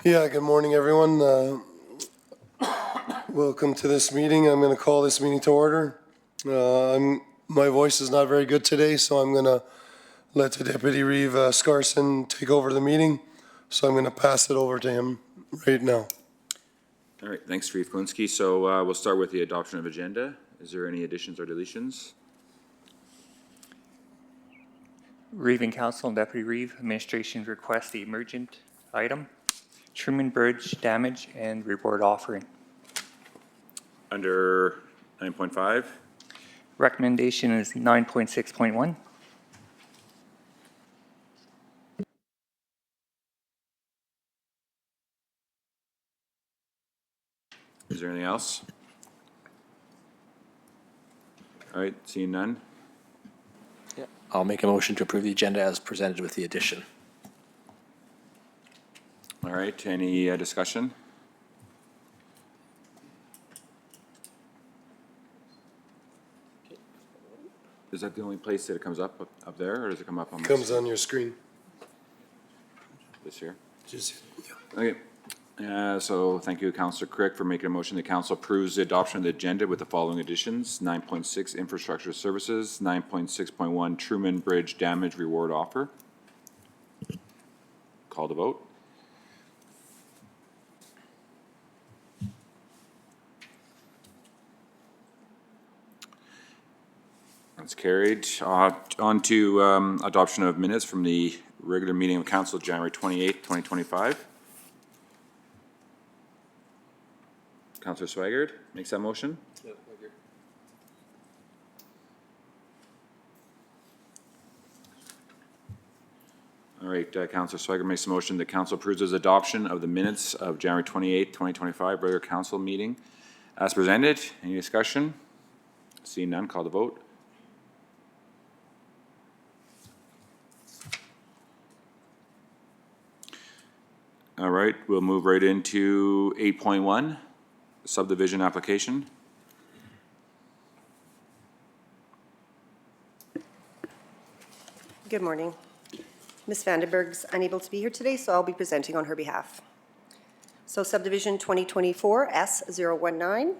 Yeah, good morning, everyone. Welcome to this meeting. I'm going to call this meeting to order. My voice is not very good today, so I'm going to let the Deputy Reeve Scarson take over the meeting. So I'm going to pass it over to him right now. All right, thanks, Reeve Kulinski. So we'll start with the adoption of agenda. Is there any additions or deletions? Reeve and Council and Deputy Reeve, Administration requests the emergent item, Truman Bridge damage and reward offering. Under 9.5, Recommendation is 9.6.1. is there anything else? All right, seeing none. I'll make a motion to approve the agenda as presented with the addition. All right, any discussion? Is that the only place that it comes up there, or does it come up on Comes on your screen. this here? Just, yeah. Okay, so thank you, Councillor Crick, for making a motion. The council approves the adoption of the agenda with the following additions: 9.6 infrastructure services, 9.6.1 Truman Bridge damage reward offer. Call to vote. That's carried. On to adoption of minutes from the regular meeting of council, January 28th, 2025. Councillor Swigert makes that motion. All right, Councillor Swigert makes a motion. The council approves his adoption of the minutes of January 28th, 2025 regular council meeting as presented. Any discussion? Seeing none, call the vote. All right, we'll move right into 8.1, subdivision application. Good morning. Ms. Vandenberg's unable to be here today, so I'll be presenting on her behalf. So subdivision 2024 S019.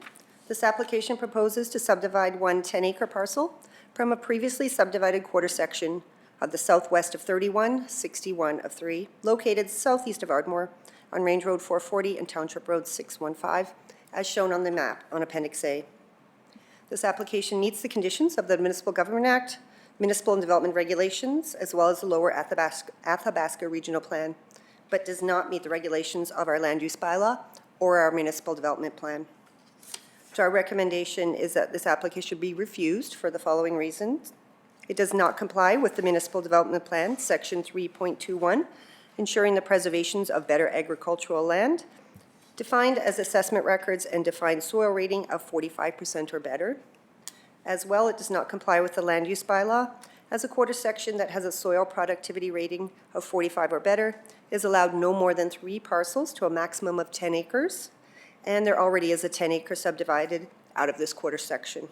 This application proposes to subdivide one 10-acre parcel from a previously subdivided quarter section of the southwest of 3161 of 3, located southeast of Ardmore on Range Road 440 and Township Road 615, as shown on the map on Appendix A. This application meets the conditions of the Municipal Government Act, Municipal and Development Regulations, as well as the Lower Athabasca Regional Plan, but does not meet the regulations of our Land Use Bylaw or our Municipal Development Plan. So our recommendation is that this application be refused for the following reasons. It does not comply with the Municipal Development Plan, Section 3.21, ensuring the preservations of better agricultural land, defined as assessment records and defined soil rating of 45% or better. As well, it does not comply with the Land Use Bylaw, as a quarter section that has a soil productivity rating of 45 or better is allowed no more than 3 parcels to a maximum of 10 acres, and there already is a 10-acre subdivided out of this quarter section.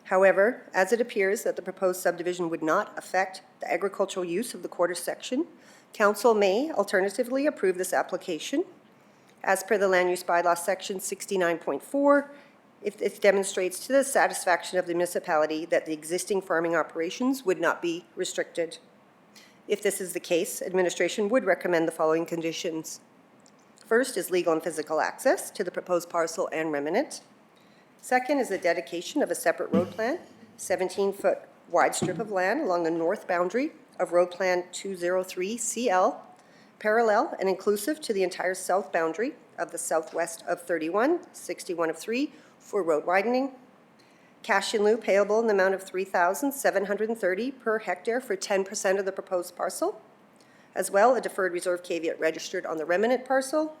However, as it appears that the proposed subdivision would not affect the agricultural use of the quarter section, Council may alternatively approve this application. As per the Land Use Bylaw Section 69.4, if it demonstrates to the satisfaction of the municipality that the existing farming operations would not be restricted. If this is the case, administration would recommend the following conditions. First is legal and physical access to the proposed parcel and remnant. Second is the dedication of a separate road plan, 17-foot wide strip of land along the north boundary of Road Plan 203 CL, parallel and inclusive to the entire south boundary of the southwest of 3161 of 3 for road widening. Cash in lieu payable in the amount of $3,730 per hectare for 10% of the proposed parcel. As well, a deferred reserve caveat registered on the remnant parcel.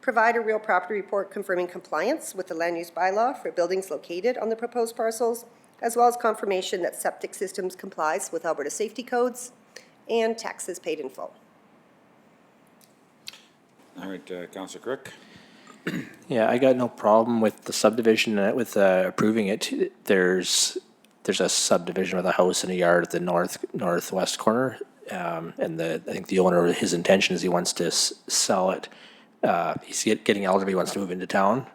Provide a real property report confirming compliance with the Land Use Bylaw for buildings located on the proposed parcels, as well as confirmation that septic systems complies with Alberta safety codes, and taxes paid in full. All right, Councillor Crick. Yeah, I got no problem with the subdivision, with approving it. There's a subdivision with a house and a yard at the northwest corner. And I think the owner, his intention is he wants to sell it. He's getting elderly, he wants to move into town.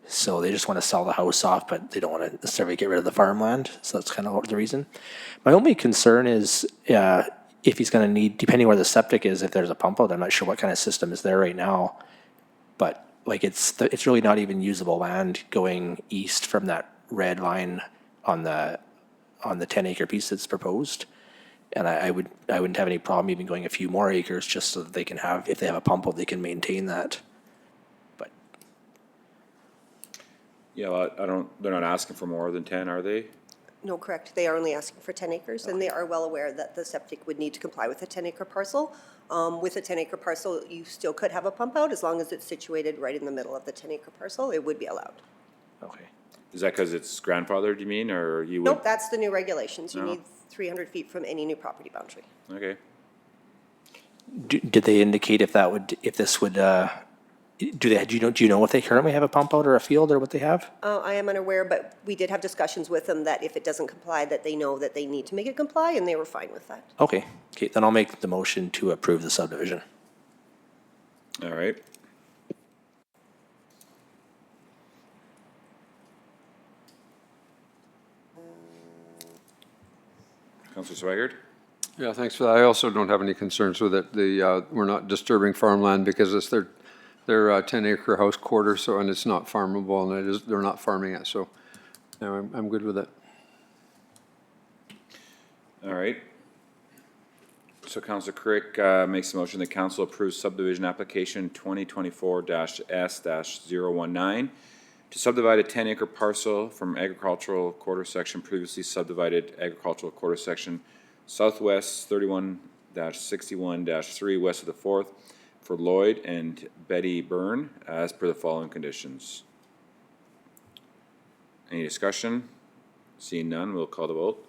So they just want to sell the house off, but they don't want to necessarily get rid of the farmland. So that's kind of the reason. My only concern is if he's going to need, depending where the septic is, if there's a pump out, I'm not sure what kind of system is there right now. But like it's really not even usable land going east from that red line on the 10-acre piece that's proposed. And I wouldn't have any problem even going a few more acres just so that they can have, if they have a pump out, they can maintain that. But Yeah, well, they're not asking for more than 10, are they? No, correct. They are only asking for 10 acres, and they are well aware that the septic would need to comply with a 10-acre parcel. With a 10-acre parcel, you still could have a pump out as long as it's situated right in the middle of the 10-acre parcel. It would be allowed. okay. Is that because it's grandfathered, you mean, or you would? Nope, that's the new regulations. You No. need 300 feet from any new property boundary. Okay. Did they indicate if this would, do you know if they currently have a pump out or a field or what they have? I am unaware, but we did have discussions with them that if it doesn't comply, that they know that they need to make it comply, and they were fine with that. Okay, then I'll make the motion to approve the subdivision. All right. Counselor Swigert? Yeah, thanks for that. I also don't have any concerns with it. We're not disturbing farmland because it's their 10-acre house quarter, so, and it's not farmable, and they're not farming it, so no, I'm good with it. All right. So Counselor Crick makes a motion that council approves subdivision application 2024-S-019 to subdivide a 10-acre parcel from agricultural quarter section previously subdivided agricultural quarter section southwest 31-61-3 west of the 4th for Lloyd and Betty Byrne as per the following conditions. Any discussion? Seeing none, we'll call the vote.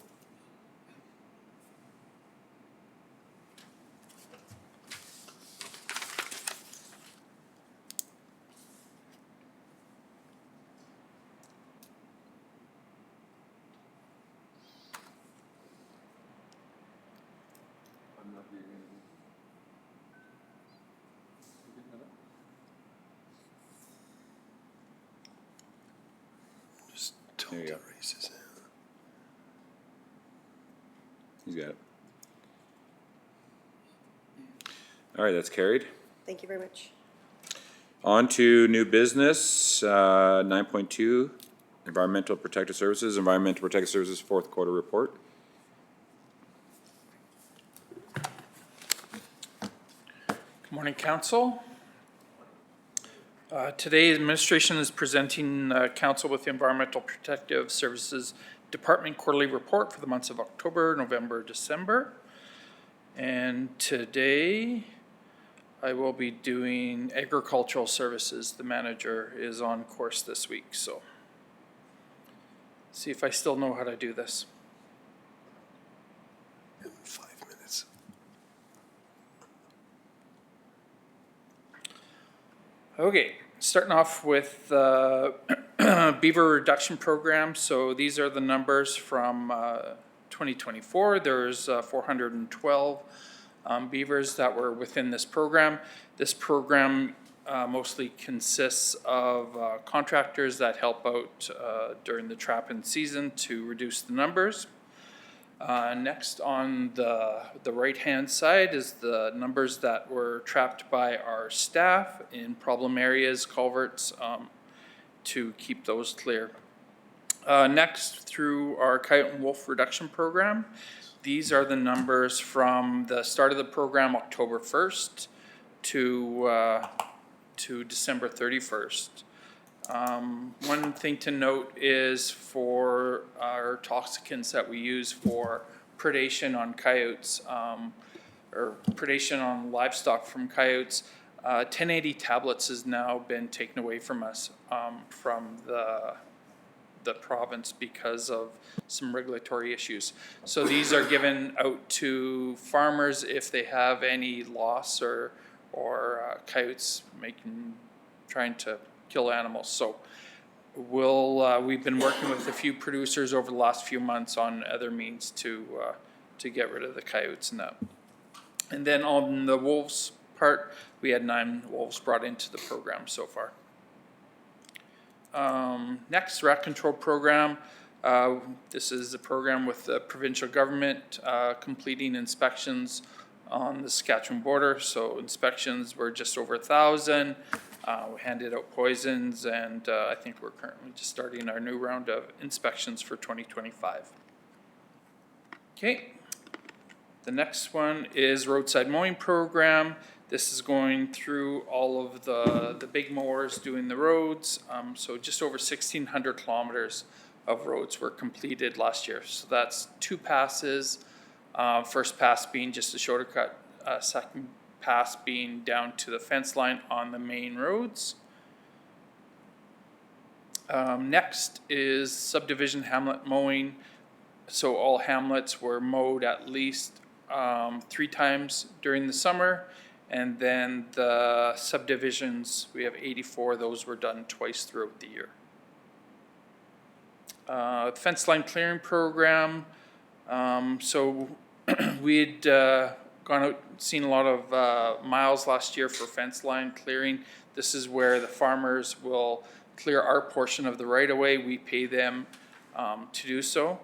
Just tell There him you to go. raise his hand. He's got it. All right, that's carried. Thank you very much. On to new business, 9.2, Environmental Protective Services, Environmental Protective Services fourth quarter report. Good morning, council. Today, administration is presenting council with the Environmental Protective Services Department quarterly report for the months of October, November, December. And today, I will be doing agricultural services. The manager is on course this week, so see if I still know how to do this. 5 minutes. Okay, starting off with the beaver reduction program. So these are the numbers from 2024. There's 412 beavers that were within this program. This program mostly consists of contractors that help out during the trapping season to reduce the numbers. Next on the right-hand side is the numbers that were trapped by our staff in problem areas, culverts, to keep those clear. Next, through our coyote and wolf reduction program, these are the numbers from the start of the program, October 1st, to December 31st. One thing to note is for our toxicants that we use for predation on coyotes, or predation on livestock from coyotes, 1080 tablets has now been taken away from us, from the province because of some regulatory issues. So these are given out to farmers if they have any loss or coyotes trying to kill animals. So we've been working with a few producers over the last few months on other means to get rid of the coyotes and that. And then on the wolves part, we had 9 wolves brought into the program so far. Next, rat control program. This is a program with the provincial government completing inspections on the Saskatchewan border. So inspections were just over 1,000. We handed out poisons, and I think we're currently just starting our new round of inspections for 2025. Okay. The next one is roadside mowing program. This is going through all of the big mowers doing the roads. So just over 1,600 kilometers of roads were completed last year. So that's 2 passes. First pass being just a shorter cut, second pass being down to the fence line on the main roads. Next is subdivision hamlet mowing. So all hamlets were mowed at least 3 times during the summer, and then the subdivisions, we have 84, those were done twice throughout the year. Fence line clearing program, so we'd gone out, seen a lot of miles last year for fence line clearing. This is where the farmers will clear our portion of the right-of-way, we pay them to do so.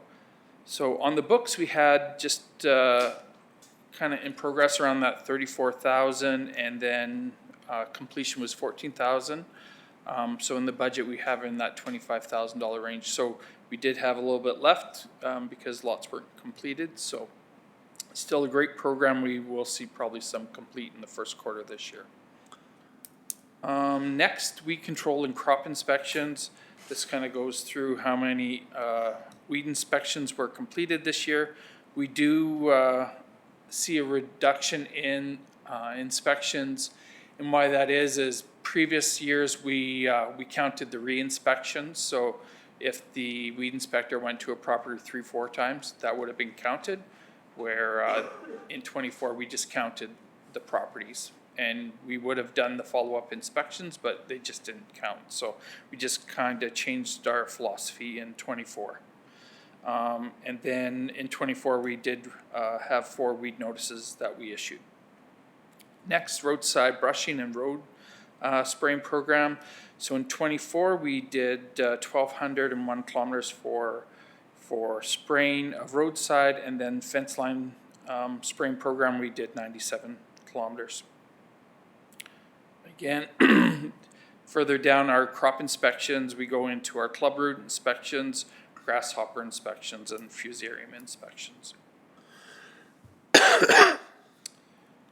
So on the books, we had just kind of in progress around that 34,000, and then completion was 14,000. So in the budget, we have in that $25,000 range. So we did have a little bit left because lots were completed. So still a great program. We will see probably some complete in the first quarter this year. Next, weed control and crop inspections. This kind of goes through how many weed inspections were completed this year. We do see a reduction in inspections, and why that is previous years we counted the re-inspections. So if the weed inspector went to a property 3-4 times, that would have been counted, where in 24 we just counted the properties, and we would have done the follow-up inspections, but they just didn't count. So we just kind of changed our philosophy in 24. And then in 24, we did have 4 weed notices that we issued. Next, roadside brushing and road spraying program. So in 24, we did 1,201 kilometers for spraying of roadside, and then fence line spraying program, we did 97 kilometers. Again, further down our crop inspections, we go into our club root inspections, grasshopper inspections, and fusarium inspections.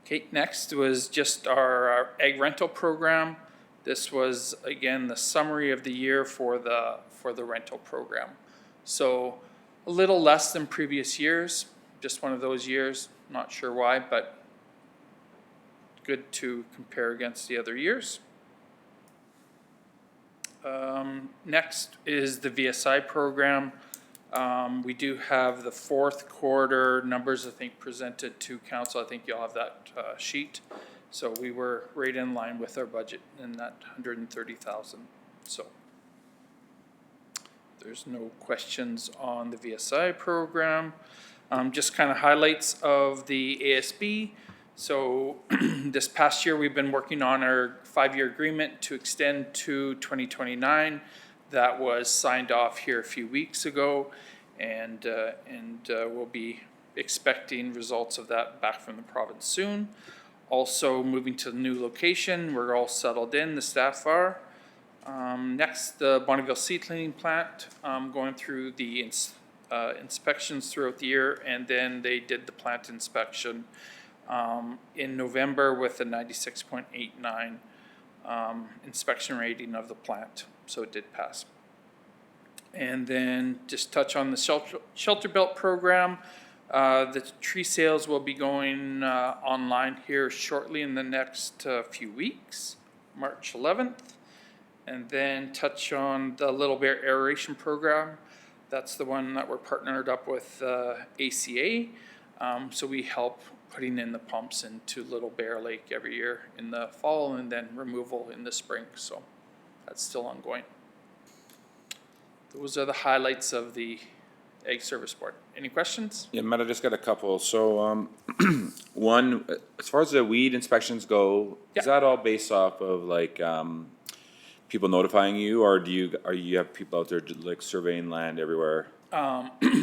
Okay, next was just our egg rental program. This was, again, the summary of the year for the rental program. So a little less than previous years, just one of those years, not sure why, but good to compare against the other years. Next is the VSI program. We do have the 4th quarter numbers, I think, presented to council. I think you'll have that sheet. So we were right in line with our budget in that 130,000. So there's no questions on the VSI program. Just kind of highlights of the ASB. So this past year, we've been working on our 5-year agreement to extend to 2029. That was signed off here a few weeks ago, and we'll be expecting results of that back from the province soon. Also moving to the new location, we're all settled in, the staff are. Next, the Bonneville seed cleaning plant, going through the inspections throughout the year, and then they did the plant inspection in November with a 96.89 inspection rating of the plant, so it did pass. And then just touch on the shelter belt program. The tree sales will be going online here shortly in the next few weeks, March 11th. And then touch on the Little Bear aeration program. That's the one that we're partnered up with ACA. So we help putting in the pumps into Little Bear Lake every year in the fall, and then removal in the spring. So that's still ongoing. Those are the highlights of the Ag Service Board. Any questions? Yeah, Matt, I just got a couple. So, one, as far as the weed inspections go, Yeah. is that all based off of like, people notifying you, or you have people out there like surveying land everywhere?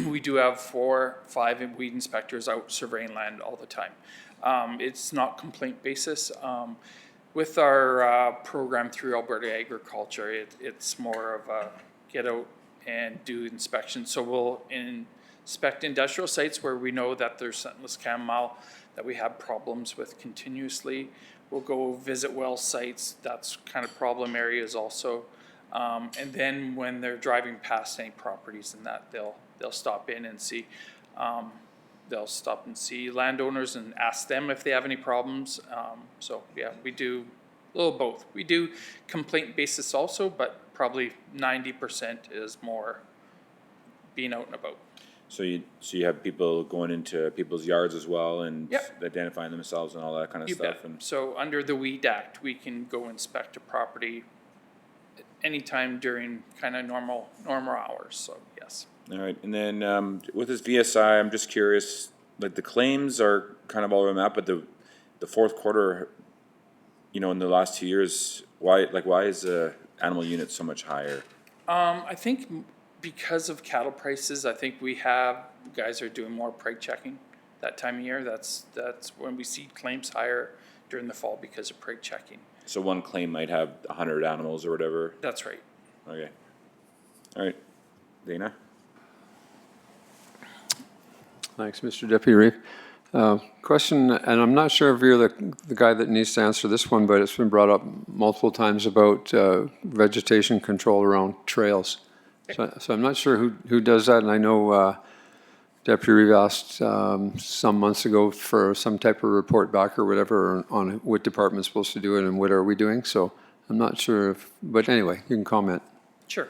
We do have 4, 5 weed inspectors out surveying land all the time. It's not complaint basis. With our program through Alberta Agriculture, it's more of a get out and do inspections. So we'll inspect industrial sites where we know that there's scentless chamomile that we have problems with continuously. We'll go visit well sites, that's kind of problem areas also. And then when they're driving past any properties and that, they'll stop in and see. They'll stop and see landowners and ask them if they have any problems. So yeah, we do a little both. We do complaint basis also, but probably 90% is more being out and about. So you have people going into people's yards as well and Yep. identifying themselves and all that kind of You stuff? bet. And So under the Weed Act, we can go inspect a property anytime during kind of normal hours, so yes. All right, and then, with this VSI, I'm just curious, like, the claims are kind of all over the map, but the fourth quarter, you know, in the last 2 years, why is the animal unit so much higher? I think because of cattle prices, I think guys are doing more preg checking that time of year. That's when we see claims higher during the fall because of preg checking. So one claim might have 100 animals or whatever? That's right. Okay. All right, Dana? Thanks, Mr. Deputy Reeve. Question, and I'm not sure if you're the guy that needs to answer this one, but it's been brought up multiple times about vegetation control around trails. So I'm not sure who does that, and I know Deputy Reeve asked some months ago for some type of report back or whatever on what department's supposed to do it and what are we doing, so I'm not sure if, but anyway, you can comment. Sure.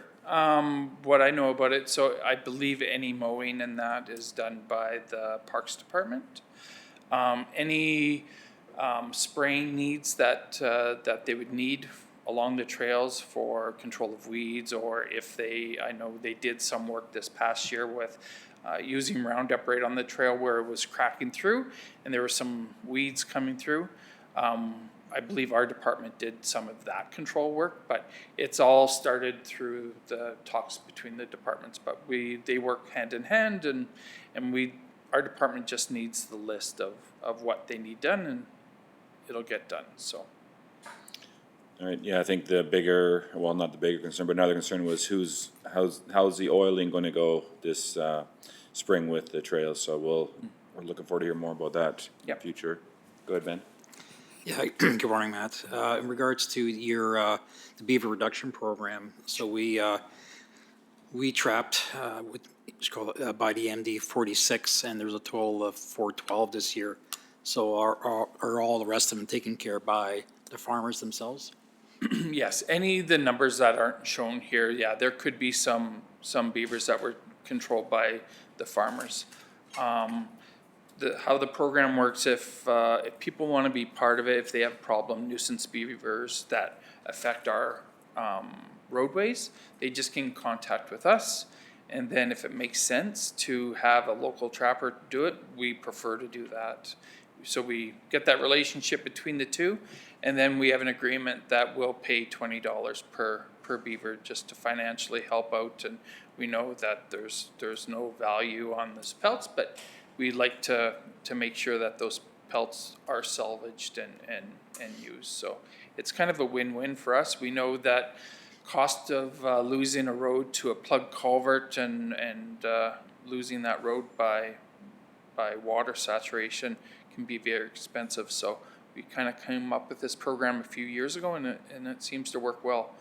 What I know about it, so I believe any mowing and that is done by the Parks Department. Any spraying needs that they would need along the trails for control of weeds, or if I know they did some work this past year with using Roundup right on the trail where it was cracking through and there were some weeds coming through. I believe our department did some of that control work, but it's all started through the talks between the departments. But they work hand in hand, and our department just needs the list of what they need done, and it'll get done. So. All right, yeah, I think not the bigger concern, but another concern was how's the oiling going to go this spring with the trails? So we're looking forward to hear more about that in the Yep. future. Go ahead, Ben. Yeah, good morning, Matt. In regards to the beaver reduction program, so we trapped it's called by the MD 46, and there's a total of 412 this year. So are all the rest of them taken care of by the farmers themselves? Yes, any of the numbers that aren't shown here, yeah, there could be some beavers that were controlled by the farmers. How the program works, if people want to be part of it, if they have problem nuisance beavers that affect our roadways, they just can contact with us. And then if it makes sense to have a local trapper do it, we prefer to do that. So we get that relationship between the two, and then we have an agreement that we'll pay $20 per beaver just to financially help out. And we know that there's no value on those pelts, but we like to make sure that those pelts are salvaged and used. So it's kind of a win-win for us. We know that cost of losing a road to a plug culvert and losing that road by water saturation can be very expensive. So we kind of came up with this program a few years ago, and it seems to work well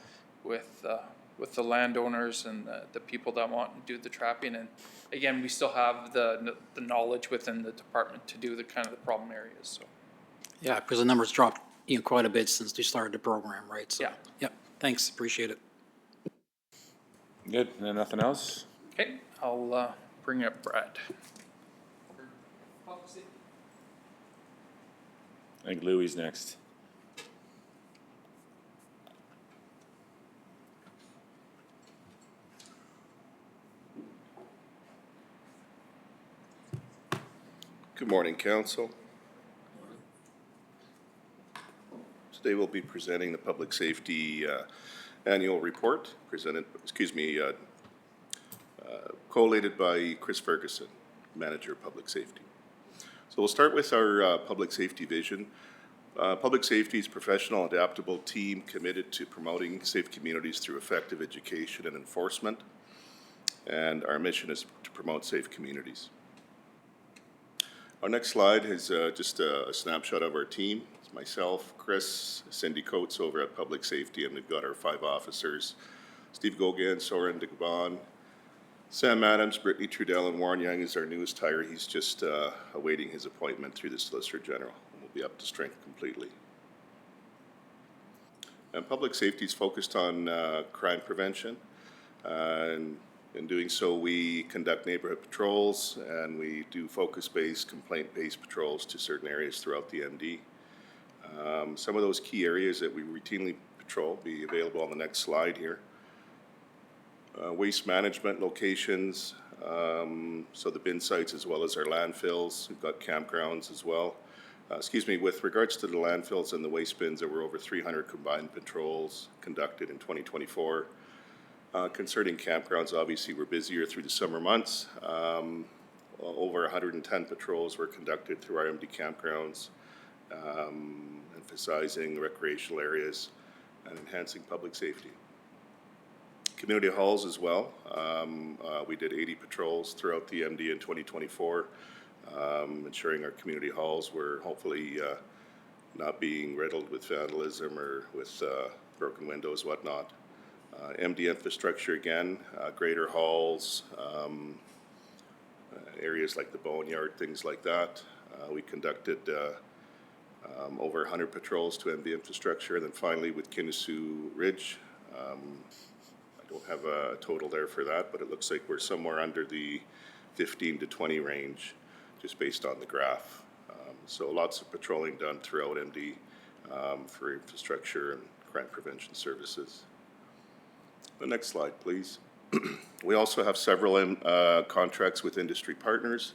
with the landowners and the people that want to do the trapping. And again, we still have the knowledge within the department to do the kind of the problem areas, so. Yeah, because the numbers dropped quite a bit since we started the program, right? So, Yeah. Yep, thanks, appreciate it. Good, and then nothing else? Okay, I'll bring up Brad. I think Louis next. Good morning, Council. Today we'll be presenting the Public Safety Annual Report, collated by Chris Ferguson, Manager of Public Safety. So we'll start with our public safety vision. Public safety is a professional, adaptable team committed to promoting safe communities through effective education and enforcement. And our mission is to promote safe communities. Our next slide is just a snapshot of our team. It's myself, Chris, Cindy Coates over at Public Safety, and we've got our 5 officers, Steve Gogan, Soren Degban, Sam Adams, Brittany Trudell, and Warren Young is our newest hire. He's just awaiting his appointment through the Solicitor General. We'll be up to strength completely. And public safety is focused on crime prevention. And in doing so, we conduct neighborhood patrols and we do focus-based, complaint-based patrols to certain areas throughout the MD. Some of those key areas that we routinely patrol will be available on the next slide here. Waste management locations, so the bin sites as well as our landfills. We've got campgrounds as well. With regards to the landfills and the waste bins, there were over 300 combined patrols conducted in 2024. Concerning campgrounds, obviously we're busier through the summer months. Over 110 patrols were conducted through our MD campgrounds, emphasizing recreational areas and enhancing public safety. Community halls as well. We did 80 patrols throughout the MD in 2024, ensuring our community halls were hopefully not being riddled with vandalism or with broken windows, whatnot. MD infrastructure again, greater halls, areas like the boneyard, things like that. We conducted over 100 patrols to MD infrastructure, and then finally with Kinnessoo Ridge. I don't have a total there for that, but it looks like we're somewhere under the 15 to 20 range, just based on the graph. So lots of patrolling done throughout MD for infrastructure and crime prevention services. The next slide, please. We also have several contracts with industry partners.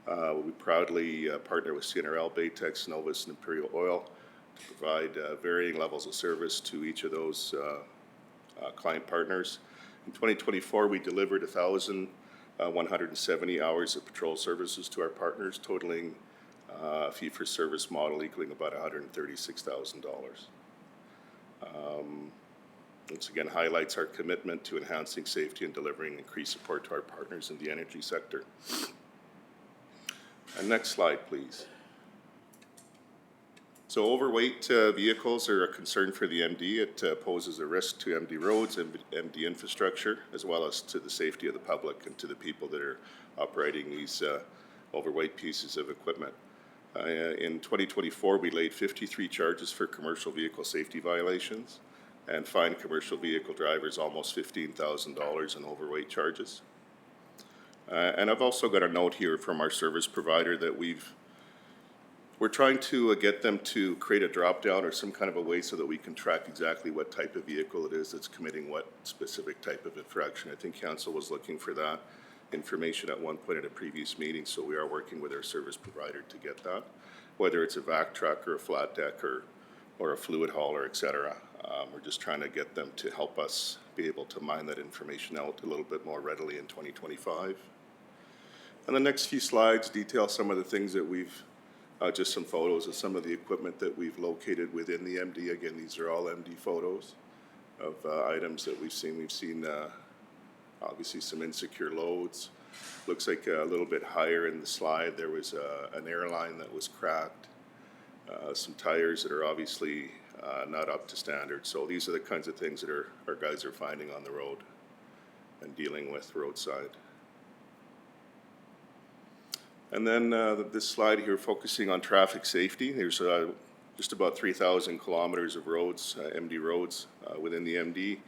We proudly partner with CNRL, Baytex, Novus, and Imperial Oil to provide varying levels of service to each of those client partners. In 2024, we delivered 1,170 hours of patrol services to our partners, totaling a fee-for-service model equaling about $136,000. Once again, highlights our commitment to enhancing safety and delivering increased support to our partners in the energy sector. And next slide, please. So overweight vehicles are a concern for the MD. It poses a risk to MD roads and MD infrastructure, as well as to the safety of the public and to the people that are operating these overweight pieces of equipment. In 2024, we laid 53 charges for commercial vehicle safety violations and fined commercial vehicle drivers almost $15,000 in overweight charges. And I've also got a note here from our service provider that we're trying to get them to create a drop-down or some kind of a way so that we can track exactly what type of vehicle it is that's committing what specific type of infraction. I think Council was looking for that information at one point at a previous meeting, so we are working with our service provider to get that, whether it's a vac truck or a flat deck or a fluid hauler, et cetera. We're just trying to get them to help us be able to mine that information out a little bit more readily in 2025. And the next few slides detail some of the things that we've, just some photos of some of the equipment that we've located within the MD. Again, these are all MD photos of items that we've seen. We've seen obviously some insecure loads. Looks like a little bit higher in the slide, there was an airline that was cracked. Some tires that are obviously not up to standard. So these are the kinds of things that our guys are finding on the road and dealing with roadside. And then this slide here focusing on traffic safety. There's just about 3,000 kilometers of roads, MD roads within the MD.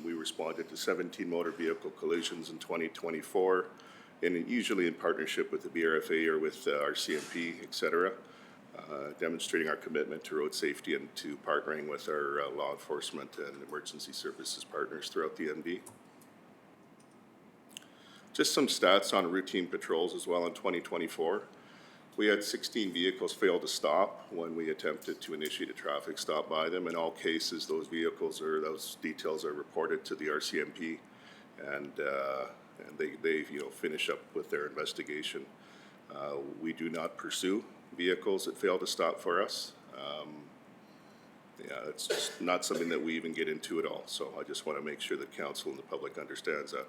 We responded to 17 motor vehicle collisions in 2024, and usually in partnership with the BRFA or with our CMP, et cetera. Demonstrating our commitment to road safety and to partnering with our law enforcement and emergency services partners throughout the MD. Just some stats on routine patrols as well in 2024. We had 16 vehicles fail to stop when we attempted to initiate a traffic stop by them. In all cases, those vehicles or those details are reported to the RCMP, and they finish up with their investigation. We do not pursue vehicles that fail to stop for us. Yeah, it's just not something that we even get into at all. So I just want to make sure that council and the public understands that.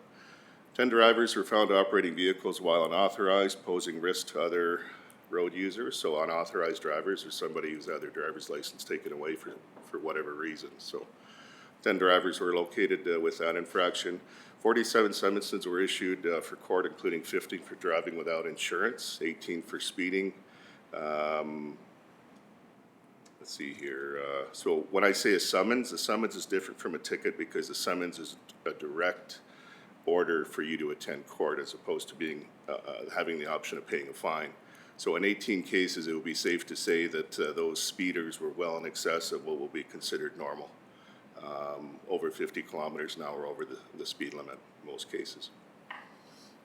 10 drivers were found operating vehicles while unauthorized, posing risk to other road users. So unauthorized drivers are somebody who's had their driver's license taken away for whatever reason. So 10 drivers were located with that infraction. 47 summonses were issued for court, including 15 for driving without insurance, 18 for speeding. Let's see here. So when I say a summons is different from a ticket because the summons is a direct order for you to attend court as opposed to being having the option of paying a fine. So in 18 cases, it would be safe to say that those speeders were well in excess of what will be considered normal. Over 50 kilometers an hour over the speed limit in most cases.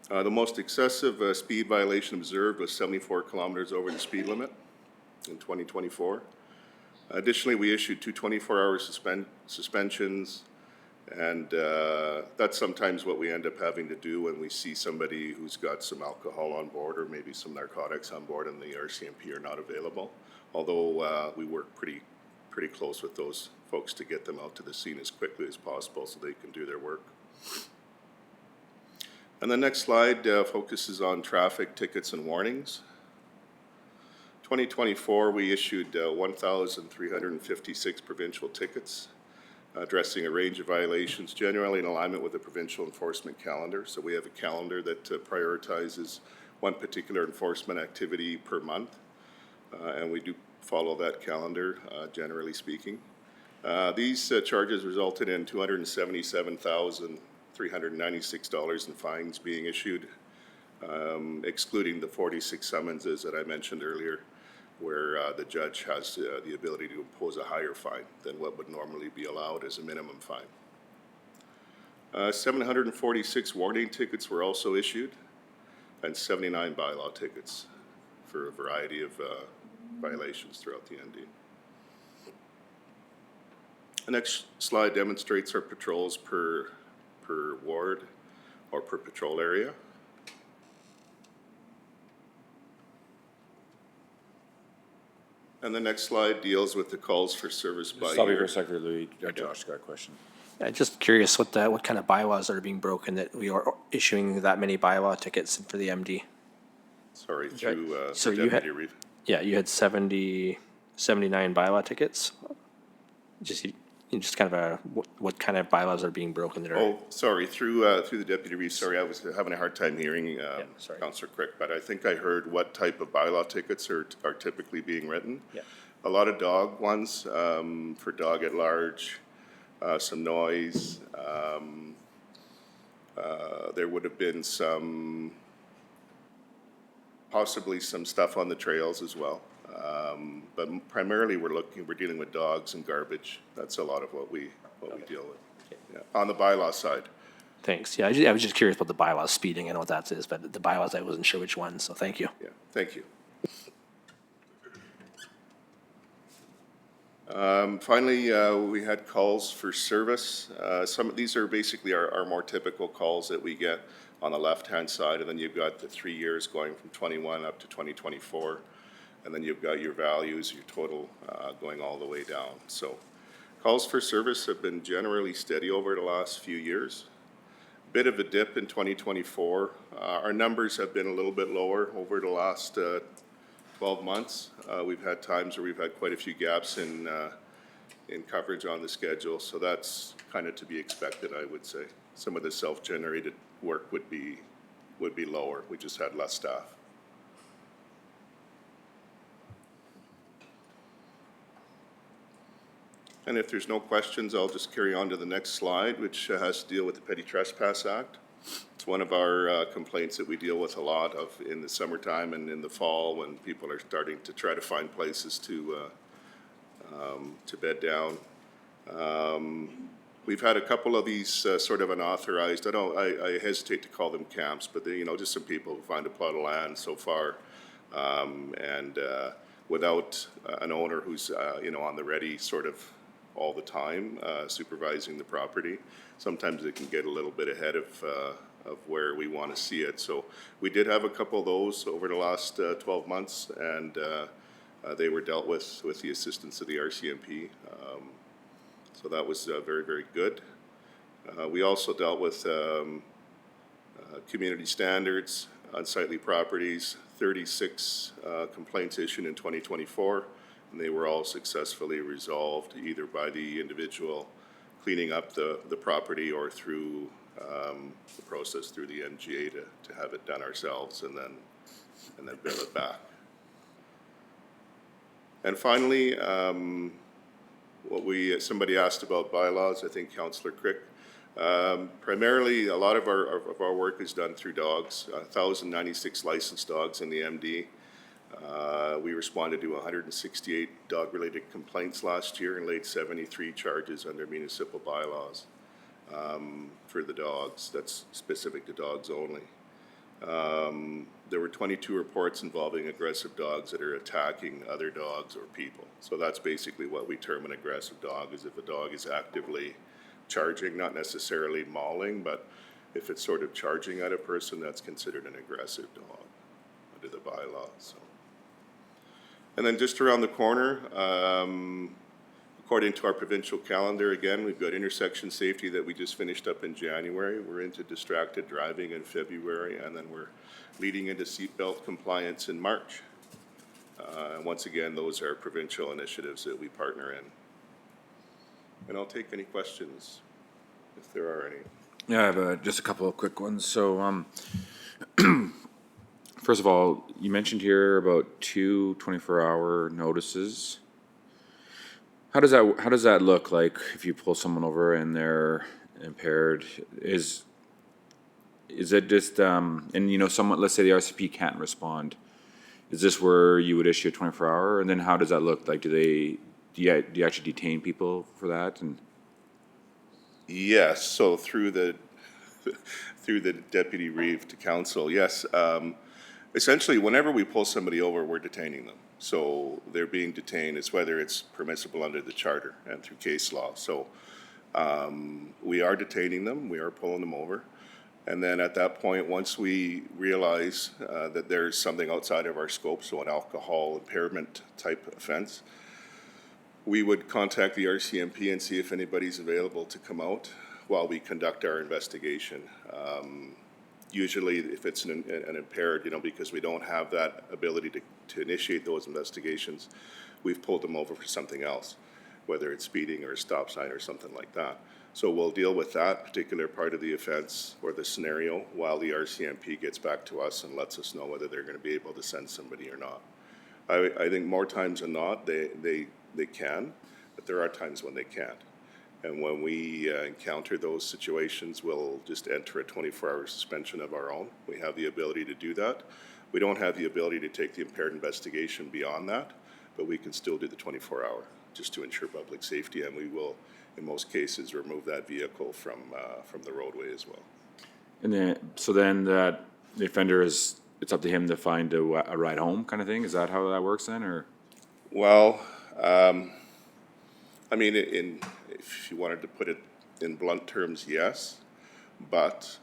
The most excessive speed violation observed was 74 kilometers over the speed limit in 2024. Additionally, we issued 2 24-hour suspensions, and that's sometimes what we end up having to do when we see somebody who's got some alcohol on board or maybe some narcotics on board and the RCMP are not available, although we work pretty close with those folks to get them out to the scene as quickly as possible so they can do their work. And the next slide focuses on traffic tickets and warnings. 2024, we issued 1,356 provincial tickets, addressing a range of violations, generally in alignment with the provincial enforcement calendar. So we have a calendar that prioritizes one particular enforcement activity per month, and we do follow that calendar, generally speaking. These charges resulted in $277,396 in fines being issued, excluding the 46 summonses that I mentioned earlier, where the judge has the ability to impose a higher fine than what would normally be allowed as a minimum fine. 746 warning tickets were also issued, and 79 bylaw tickets for a variety of violations throughout the ND. The next slide demonstrates our patrols per ward or per patrol area. And the next slide deals with the calls for service by Stop you for year. a second, Louis. Josh got a question. Just curious what kind of bylaws are being broken that we are issuing that many bylaw tickets for the MD? Sorry, through So the you had- Deputy Reeve. Yeah, you had 79 bylaw tickets. Just kind of what kind of bylaws are being broken that are? Oh, sorry, through the Deputy Reeve. Sorry, I was having a hard time hearing sorry. Councillor Crick, but I think I heard what type of bylaw tickets are typically being written. Yeah. A lot of dog ones, for dog at large, some noise. There would have been possibly some stuff on the trails as well. But primarily we're dealing with dogs and garbage. That's a lot of what we deal with. Yeah. On the bylaw side. Thanks. Yeah, I was just curious about the bylaws, speeding. I know what that is, but the bylaws, I wasn't sure which ones, so thank you. Yeah, thank you. Finally, we had calls for service. Some of these are basically our more typical calls that we get on the left-hand side, and then you've got the 3 years going from 21 up to 2024. And then you've got your values, your total going all the way down. So calls for service have been generally steady over the last few years. Bit of a dip in 2024. Our numbers have been a little bit lower over the last 12 months. We've had times where we've had quite a few gaps in coverage on the schedule, so that's kind of to be expected, I would say. Some of the self-generated work would be lower. We just had less staff. And if there's no questions, I'll just carry on to the next slide, which has to deal with the Petty Trespass Act. It's one of our complaints that we deal with a lot of in the summertime and in the fall when people are starting to try to find places to bed down. we've had a couple of these sort of unauthorized, I hesitate to call them camps, but they, just some people who find a plot of land so far, and without an owner who's, on the ready sort of all the time, supervising the property. Sometimes it can get a little bit ahead of where we want to see it. So we did have a couple of those over the last 12 months, and they were dealt with the assistance of the RCMP. So that was very, very good. We also dealt with community standards, unsightly properties, 36 complaints issued in 2024, and they were all successfully resolved either by the individual cleaning up the property or through the process through the MGA to have it done ourselves and then bill it back. And finally, somebody asked about bylaws, I think Councillor Crick. Primarily, a lot of our work is done through dogs, 1,096 licensed dogs in the MD. We responded to 168 dog-related complaints last year and laid 73 charges under municipal bylaws for the dogs. That's specific to dogs only. There were 22 reports involving aggressive dogs that are attacking other dogs or people. So that's basically what we term an aggressive dog, is if a dog is actively charging, not necessarily mauling, but if it's sort of charging at a person, that's considered an aggressive dog under the bylaws. So. And then just around the corner, according to our provincial calendar, again, we've got intersection safety that we just finished up in January. We're into distracted driving in February, and then we're leading into seatbelt compliance in March. And once again, those are provincial initiatives that we partner in. And I'll take any questions if there are any. Yeah, I have just a couple of quick ones. So, first of all, you mentioned here about 2 24-hour notices. How does that look like if you pull someone over and they're impaired? Is it just and someone, let's say the RCP can't respond, is this where you would issue a 24-hour? And then how does that look like? Do you actually detain people for that? And yes, so through the Deputy Reeve to Council, yes. Essentially, whenever we pull somebody over, we're detaining them. So they're being detained. It's whether it's permissible under the charter and through case law. So we are detaining them. We are pulling them over. And then at that point, once we realize that there's something outside of our scope, so an alcohol impairment type offense, we would contact the RCMP and see if anybody's available to come out while we conduct our investigation. Usually if it's an impaired, because we don't have that ability to initiate those investigations, we've pulled them over for something else, whether it's speeding or a stop sign or something like that. So we'll deal with that particular part of the offense or the scenario while the RCMP gets back to us and lets us know whether they're going to be able to send somebody or not. I think more times than not, they can, but there are times when they can't. And when we encounter those situations, we'll just enter a 24-hour suspension of our own. We have the ability to do that. We don't have the ability to take the impaired investigation beyond that, but we can still do the 24-hour just to ensure public safety, and we will, in most cases, remove that vehicle from the roadway as well. And then that the offender it's up to him to find a ride home kind of thing? Is that how that works then, or? Well, I mean, if you wanted to put it in blunt terms, yes, but,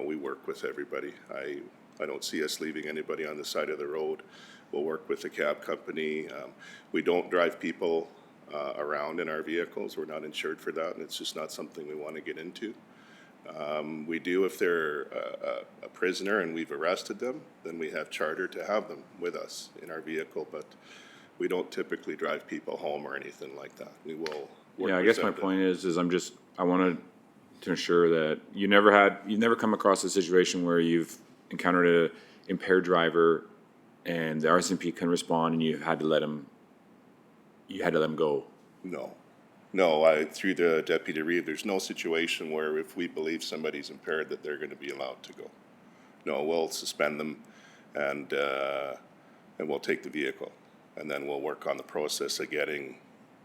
we work with everybody. I don't see us leaving anybody on the side of the road. We'll work with the cab company. We don't drive people around in our vehicles. We're not insured for that, and it's just not something we want to get into. We do if they're a prisoner and we've arrested them, then we have charter to have them with us in our vehicle, but we don't typically drive people home or anything like that. We will work Yeah, I with guess them my point is I wanted to ensure that you've never come across a situation where you've encountered a impaired driver and the RCMP can respond and you had to let him go. No, through the Deputy Reeve, there's no situation where if we believe somebody's impaired that they're going to be allowed to go. No, we'll suspend them and we'll take the vehicle. And then we'll work on the process of getting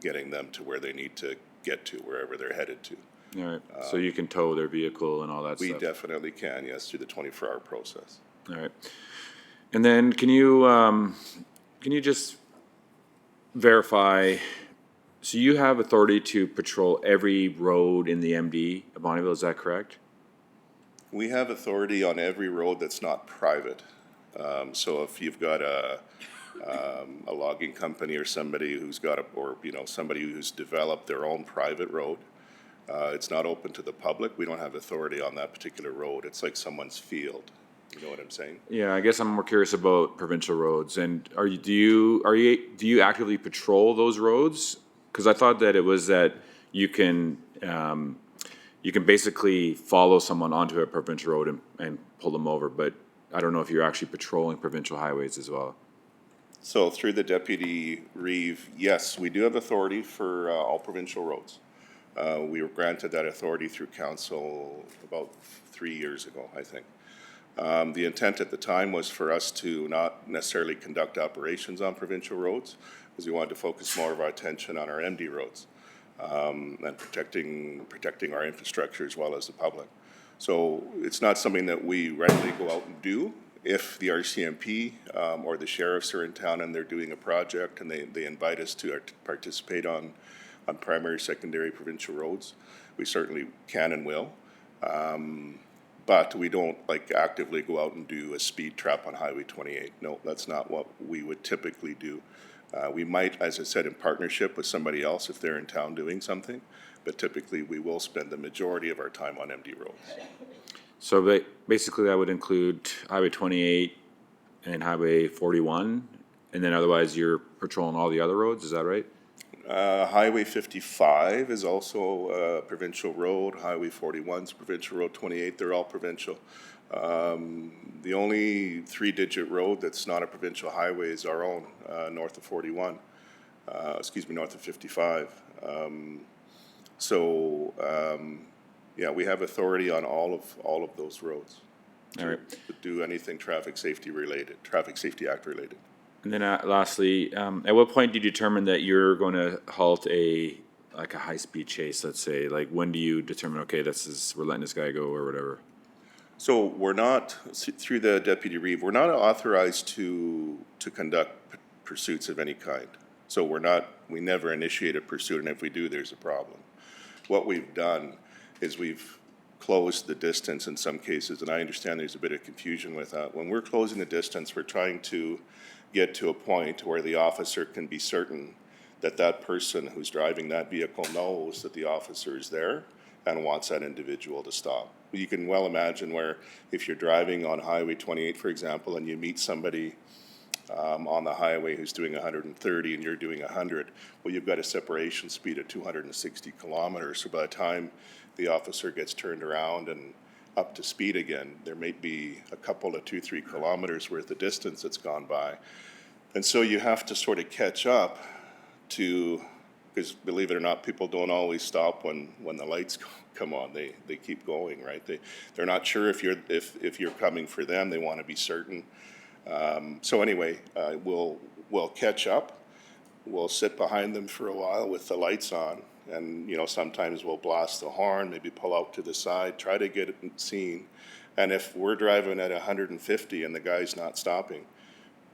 them to where they need to get to, wherever they're headed to. All right, so you can tow their vehicle and all that We stuff? definitely can, yes, through the 24-hour process. All right. And then can you just verify, so you have authority to patrol every road in the MD of Bonneville, is that correct? We have authority on every road that's not private. So if you've got a logging company or somebody who's got somebody who's developed their own private road, it's not open to the public. We don't have authority on that particular road. It's like someone's field. You know what I'm saying? Yeah, I guess I'm more curious about provincial roads, and do you actively patrol those roads? Because I thought that it was that you can basically follow someone onto a provincial road and pull them over, but I don't know if you're actually patrolling provincial highways as well. So through the Deputy Reeve, yes, we do have authority for all provincial roads. We were granted that authority through council about 3 years ago, I think. The intent at the time was for us to not necessarily conduct operations on provincial roads, because we wanted to focus more of our attention on our MD roads and protecting our infrastructure as well as the public. So it's not something that we readily go out and do. If the RCMP or the sheriffs are in town and they're doing a project and they invite us to participate on primary, secondary provincial roads, we certainly can and will. But we don't actively go out and do a speed trap on Highway 28. No, that's not what we would typically do. We might, as I said, in partnership with somebody else if they're in town doing something, but typically we will spend the majority of our time on MD roads. So basically that would include Highway 28 and Highway 41, and then otherwise you're patrolling all the other roads, is that right? Highway 55 is also a provincial road. Highway 41 is provincial road. 28, they're all provincial. The only three-digit road that's not a provincial highway is our own, north of 41. North of 55. Yeah, we have authority on all of those roads. All right. To do anything Traffic Safety Act related. And then lastly, at what point do you determine that you're going to halt a high-speed chase, let's say? Like, when do you determine, okay, we're letting this guy go or whatever? So we're not, through the Deputy Reeve, we're not authorized to conduct pursuits of any kind. So we never initiate a pursuit, and if we do, there's a problem. What we've done is we've closed the distance in some cases, and I understand there's a bit of confusion with that. When we're closing the distance, we're trying to get to a point where the officer can be certain that that person who's driving that vehicle knows that the officer is there and wants that individual to stop. You can well imagine where if you're driving on Highway 28, for example, and you meet somebody on the highway who's doing 130 and you're doing 100, well, you've got a separation speed of 260 kilometers. So by the time the officer gets turned around and up to speed again, there may be a couple of 2-3 kilometers worth of distance that's gone by. And so you have to sort of catch up to, because believe it or not, people don't always stop when the lights come on. They keep going, right? They're not sure if you're coming for them. They want to be certain. So anyway, we'll catch up. We'll sit behind them for a while with the lights on, and sometimes we'll blast the horn, maybe pull out to the side, try to get it seen. And if we're driving at 150 and the guy's not stopping,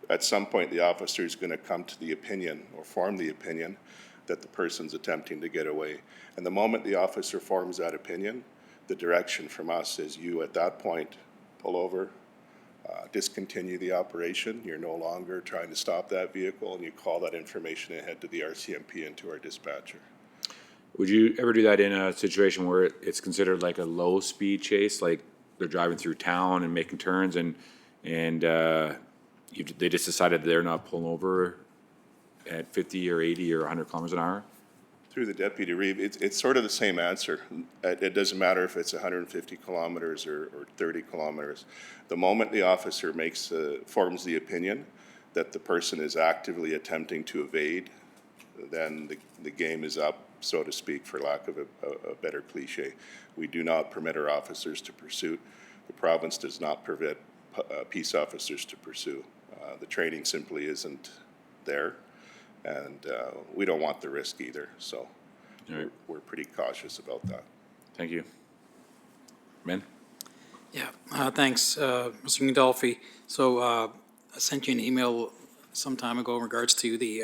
at some point the officer is going to come to the opinion or form the opinion that the person's attempting to get away. And the moment the officer forms that opinion, the direction from us is you at that point pull over, discontinue the operation. You're no longer trying to stop that vehicle, and you call that information ahead to the RCMP and to our dispatcher. Would you ever do that in a situation where it's considered like a low-speed chase, like they're driving through town and making turns, and they just decided they're not pulling over at 50 or 80 or 100 kilometers an hour? Through the Deputy Reeve, it's sort of the same answer. It doesn't matter if it's 150 kilometers or 30 kilometers. The moment the officer forms the opinion that the person is actively attempting to evade, then the game is up, so to speak, for lack of a better cliche. We do not permit our officers to pursue. The province does not permit peace officers to pursue. The training simply isn't there, and we don't want the risk either. So All right. we're pretty cautious about that. Thank you. Ben? Yeah, thanks, Mr. Gandolfi. So I sent you an email some time ago in regards to the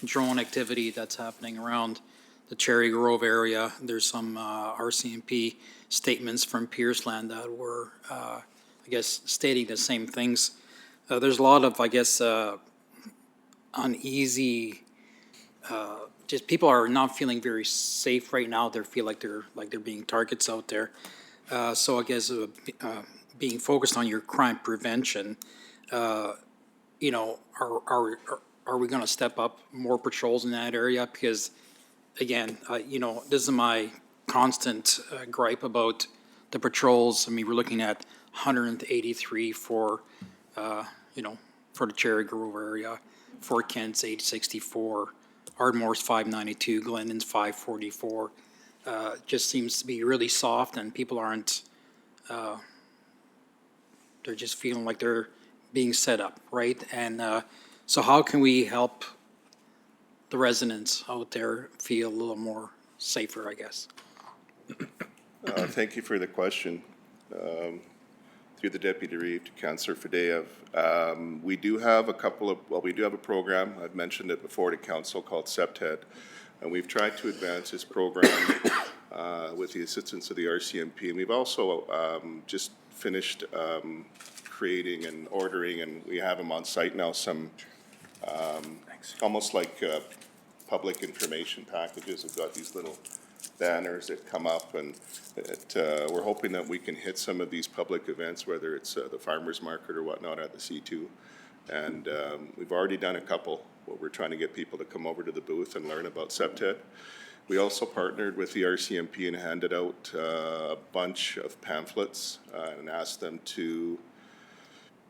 drone activity that's happening around the Cherry Grove area. There's some RCMP statements from Pierceland that were, I guess, stating the same things. There's a lot of, I guess, uneasy, just people are not feeling very safe right now. They feel like they're being targets out there. So I guess being focused on your crime prevention, you know, are we going to step up more patrols in that area? Because again, you know, this is my constant gripe about the patrols. I mean, we're looking at 183 for, you know, for the Cherry Grove area, Fort Kent's 864, Ardmore's 592, Glendon's 544. Just seems to be really soft, and people aren't, they're just feeling like they're being set up, right? And so how can we help the residents out there feel a little more safer, I guess? Thank you for the question. Through the Deputy Reeve to Councillor Fadeev. We do have a program, I've mentioned it before to Council, called SEPTED. And we've tried to advance this program with the assistance of the RCMP. And we've also just finished creating and ordering, and we have them on site now, some almost like public information packages. We've got these little banners that come up, and we're hoping that we can hit some of these public events, whether it's the farmer's market or whatnot at the C2. And we've already done a couple where we're trying to get people to come over to the booth and learn about SEPTED. We also partnered with the RCMP and handed out a bunch of pamphlets and asked them to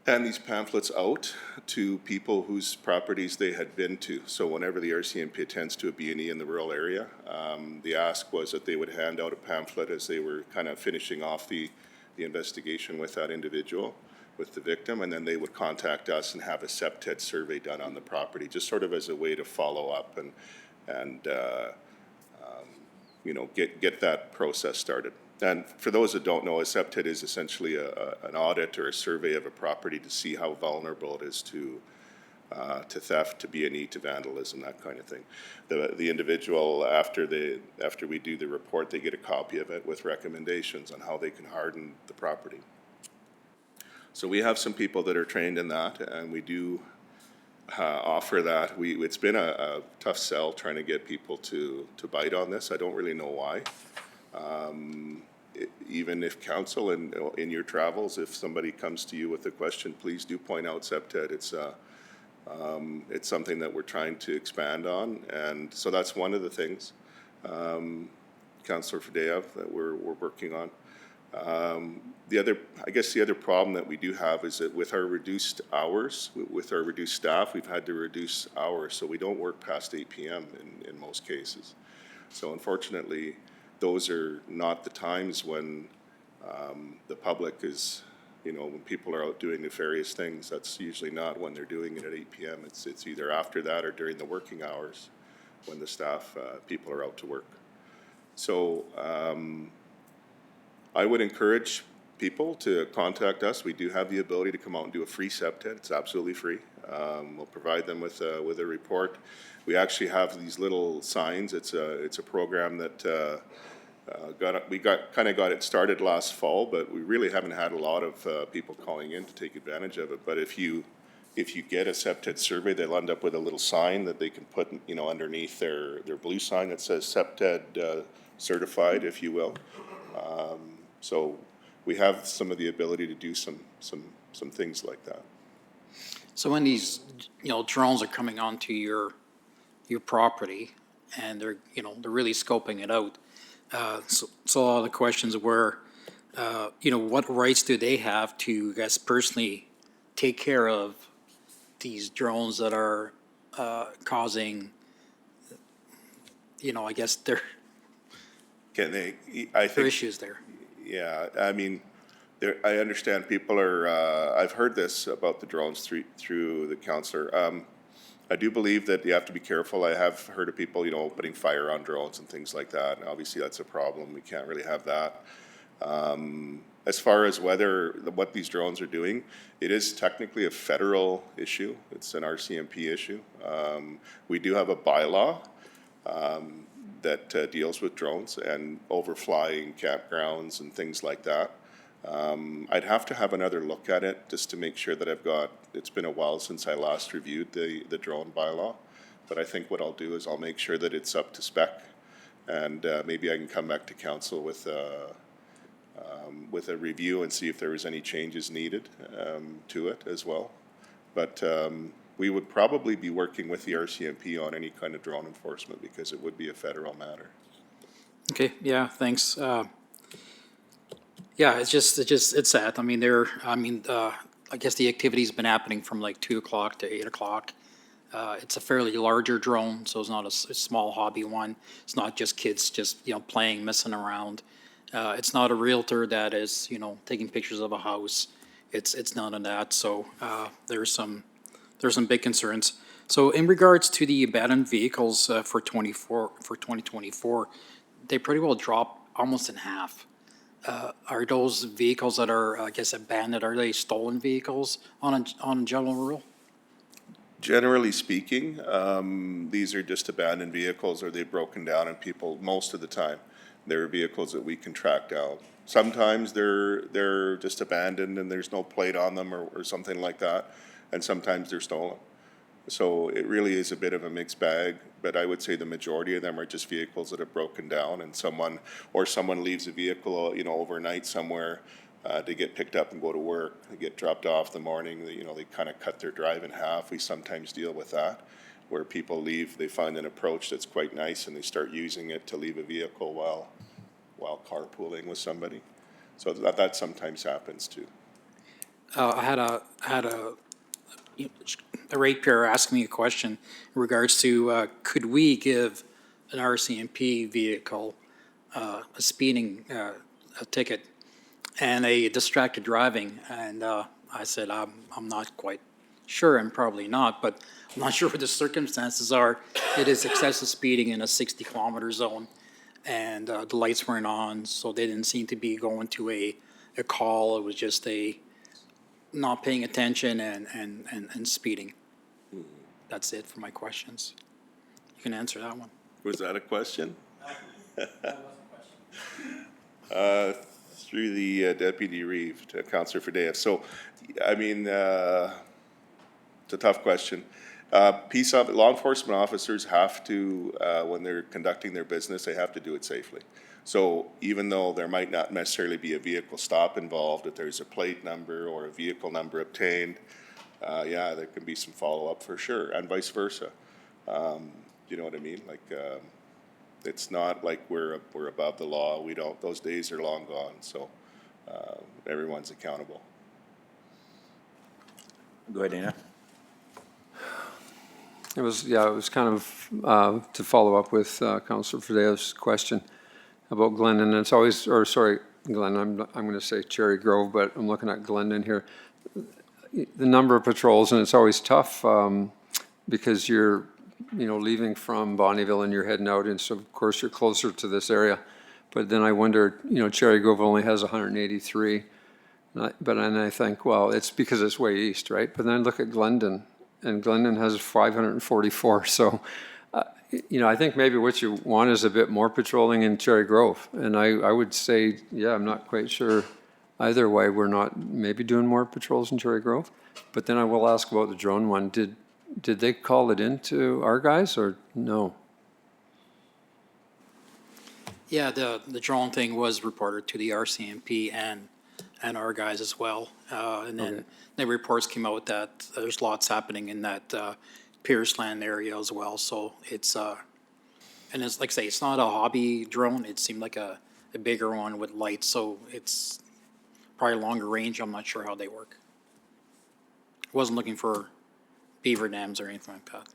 hand these pamphlets out to people whose properties they had been to. So whenever the RCMP attends to a B&E in the rural area, the ask was that they would hand out a pamphlet as they were kind of finishing off the investigation with that individual, with the victim, and then they would contact us and have a SEPTED survey done on the property, just sort of as a way to follow up and you know, get that process started. And for those that don't know, a SEPTED is essentially an audit or a survey of a property to see how vulnerable it is to theft, to B&E, to vandalism, that kind of thing. The individual, after we do the report, they get a copy of it with recommendations on how they can harden the property. So we have some people that are trained in that, and we do offer that. It's been a tough sell trying to get people to bite on this. I don't really know why. Even if council in your travels, if somebody comes to you with a question, please do point out SEPTED. It's something that we're trying to expand on, and so that's one of the things, Councillor Fadeev, that we're working on. The other problem that we do have is that with our reduced hours, with our reduced staff, we've had to reduce hours, so we don't work past 8 p.m. in most cases. So unfortunately, those are not the times when the public is, you know, when people are out doing nefarious things. That's usually not when they're doing it at 8 p.m. It's either after that or during the working hours when the staff, people are out to work. So I would encourage people to contact us. We do have the ability to come out and do a free SEPTED. It's absolutely free. We'll provide them with a report. We actually have these little signs. It's a program that we got it started last fall, but we really haven't had a lot of people calling in to take advantage of it. But if you get a SEPTED survey, they'll end up with a little sign that they can put, you know, underneath their blue sign that says SEPTED certified, if you will. So we have some of the ability to do some things like that. So when these, you know, drones are coming onto your property and they're, you know, they're really scoping it out. So a lot of the questions were, you know, what rights do they have to, I guess, personally take care of these drones that are causing, you know, I guess their issues there. Yeah, I mean, I understand people are, I've heard this about the drones through the councillor. I do believe that you have to be careful. I have heard of people, you know, putting fire on drones and things like that, and obviously that's a problem. We can't really have that. As far as what these drones are doing, it is technically a federal issue. It's an RCMP issue. We do have a bylaw that deals with drones and overflying campgrounds and things like that. I'd have to have another look at it just to make sure that it's been a while since I last reviewed the drone bylaw. But I think what I'll do is I'll make sure that it's up to spec, and maybe I can come back to council with a review and see if there was any changes needed to it as well. But we would probably be working with the RCMP on any kind of drone enforcement because it would be a federal matter. Okay, yeah, thanks. Yeah, it's sad. I mean, I guess the activity's been happening from like 2 o'clock to 8 o'clock. It's a fairly larger drone, so it's not a small hobby one. It's not just kids just, you know, playing, messing around. It's not a realtor that is, you know, taking pictures of a house. It's none of that. So there's some big concerns. So in regards to the abandoned vehicles for 2024, they pretty well drop almost in half. Are those vehicles that are, I guess, abandoned, are they stolen vehicles on general rule? Generally speaking, these are just abandoned vehicles, or they've broken down, and people, most of the time, they're vehicles that we can track down. Sometimes they're just abandoned and there's no plate on them or something like that, and sometimes they're stolen. So it really is a bit of a mixed bag, but I would say the majority of them are just vehicles that have broken down, and someone leaves a vehicle, you know, overnight somewhere to get picked up and go to work. They get dropped off the morning, you know, they kind of cut their drive in half. We sometimes deal with that, where people leave, they find an approach that's quite nice and they start using it to leave a vehicle while carpooling with somebody. So that sometimes happens too. I had a ratepayer ask me a question in regards to could we give an RCMP vehicle a speeding a ticket and a distracted driving, and I said I'm not quite sure, and probably not, but I'm not sure what the circumstances are. It is excessive speeding in a 60-kilometer zone, and the lights weren't on, so they didn't seem to be going to a call. It was just a not paying attention and speeding. That's it for my questions. You can answer that one. Was that a question? Through the Deputy Reeve to Councillor Faddeev. So, I mean, it's a tough question. Law enforcement officers have to, when they're conducting their business, they have to do it safely. So even though there might not necessarily be a vehicle stop involved, if there's a plate number or a vehicle number obtained, yeah, there can be some follow-up for sure, and vice versa. You know what I mean? Like, it's not like we're above the law. We don't. Those days are long gone. So everyone's accountable. Go ahead, Dana. It was kind of to follow up with Councillor Faddeev's question about Glendon. It's always, or sorry, Glen, I'm going to say Cherry Grove, but I'm looking at Glendon here. The number of patrols, and it's always tough because you're, you know, leaving from Bonnyville and you're heading out, and so of course you're closer to this area. But then I wonder, you know, Cherry Grove only has 183, but then I think, well, it's because it's way east, right? But then look at Glendon, and Glendon has 544. So, you know, I think maybe what you want is a bit more patrolling in Cherry Grove. And I would say, yeah, I'm not quite sure either way. We're not maybe doing more patrols in Cherry Grove. But then I will ask about the drone one. Did they call it into our guys or no? Yeah, the drone thing was reported to the RCMP and our guys as well. And then the reports came out that there's lots happening in that Pierceland area as well. So it's, and it's like I say, it's not a hobby drone. It seemed like a bigger one with lights. So it's probably longer range. I'm not sure how they work. I wasn't looking for beaver dams or anything like that.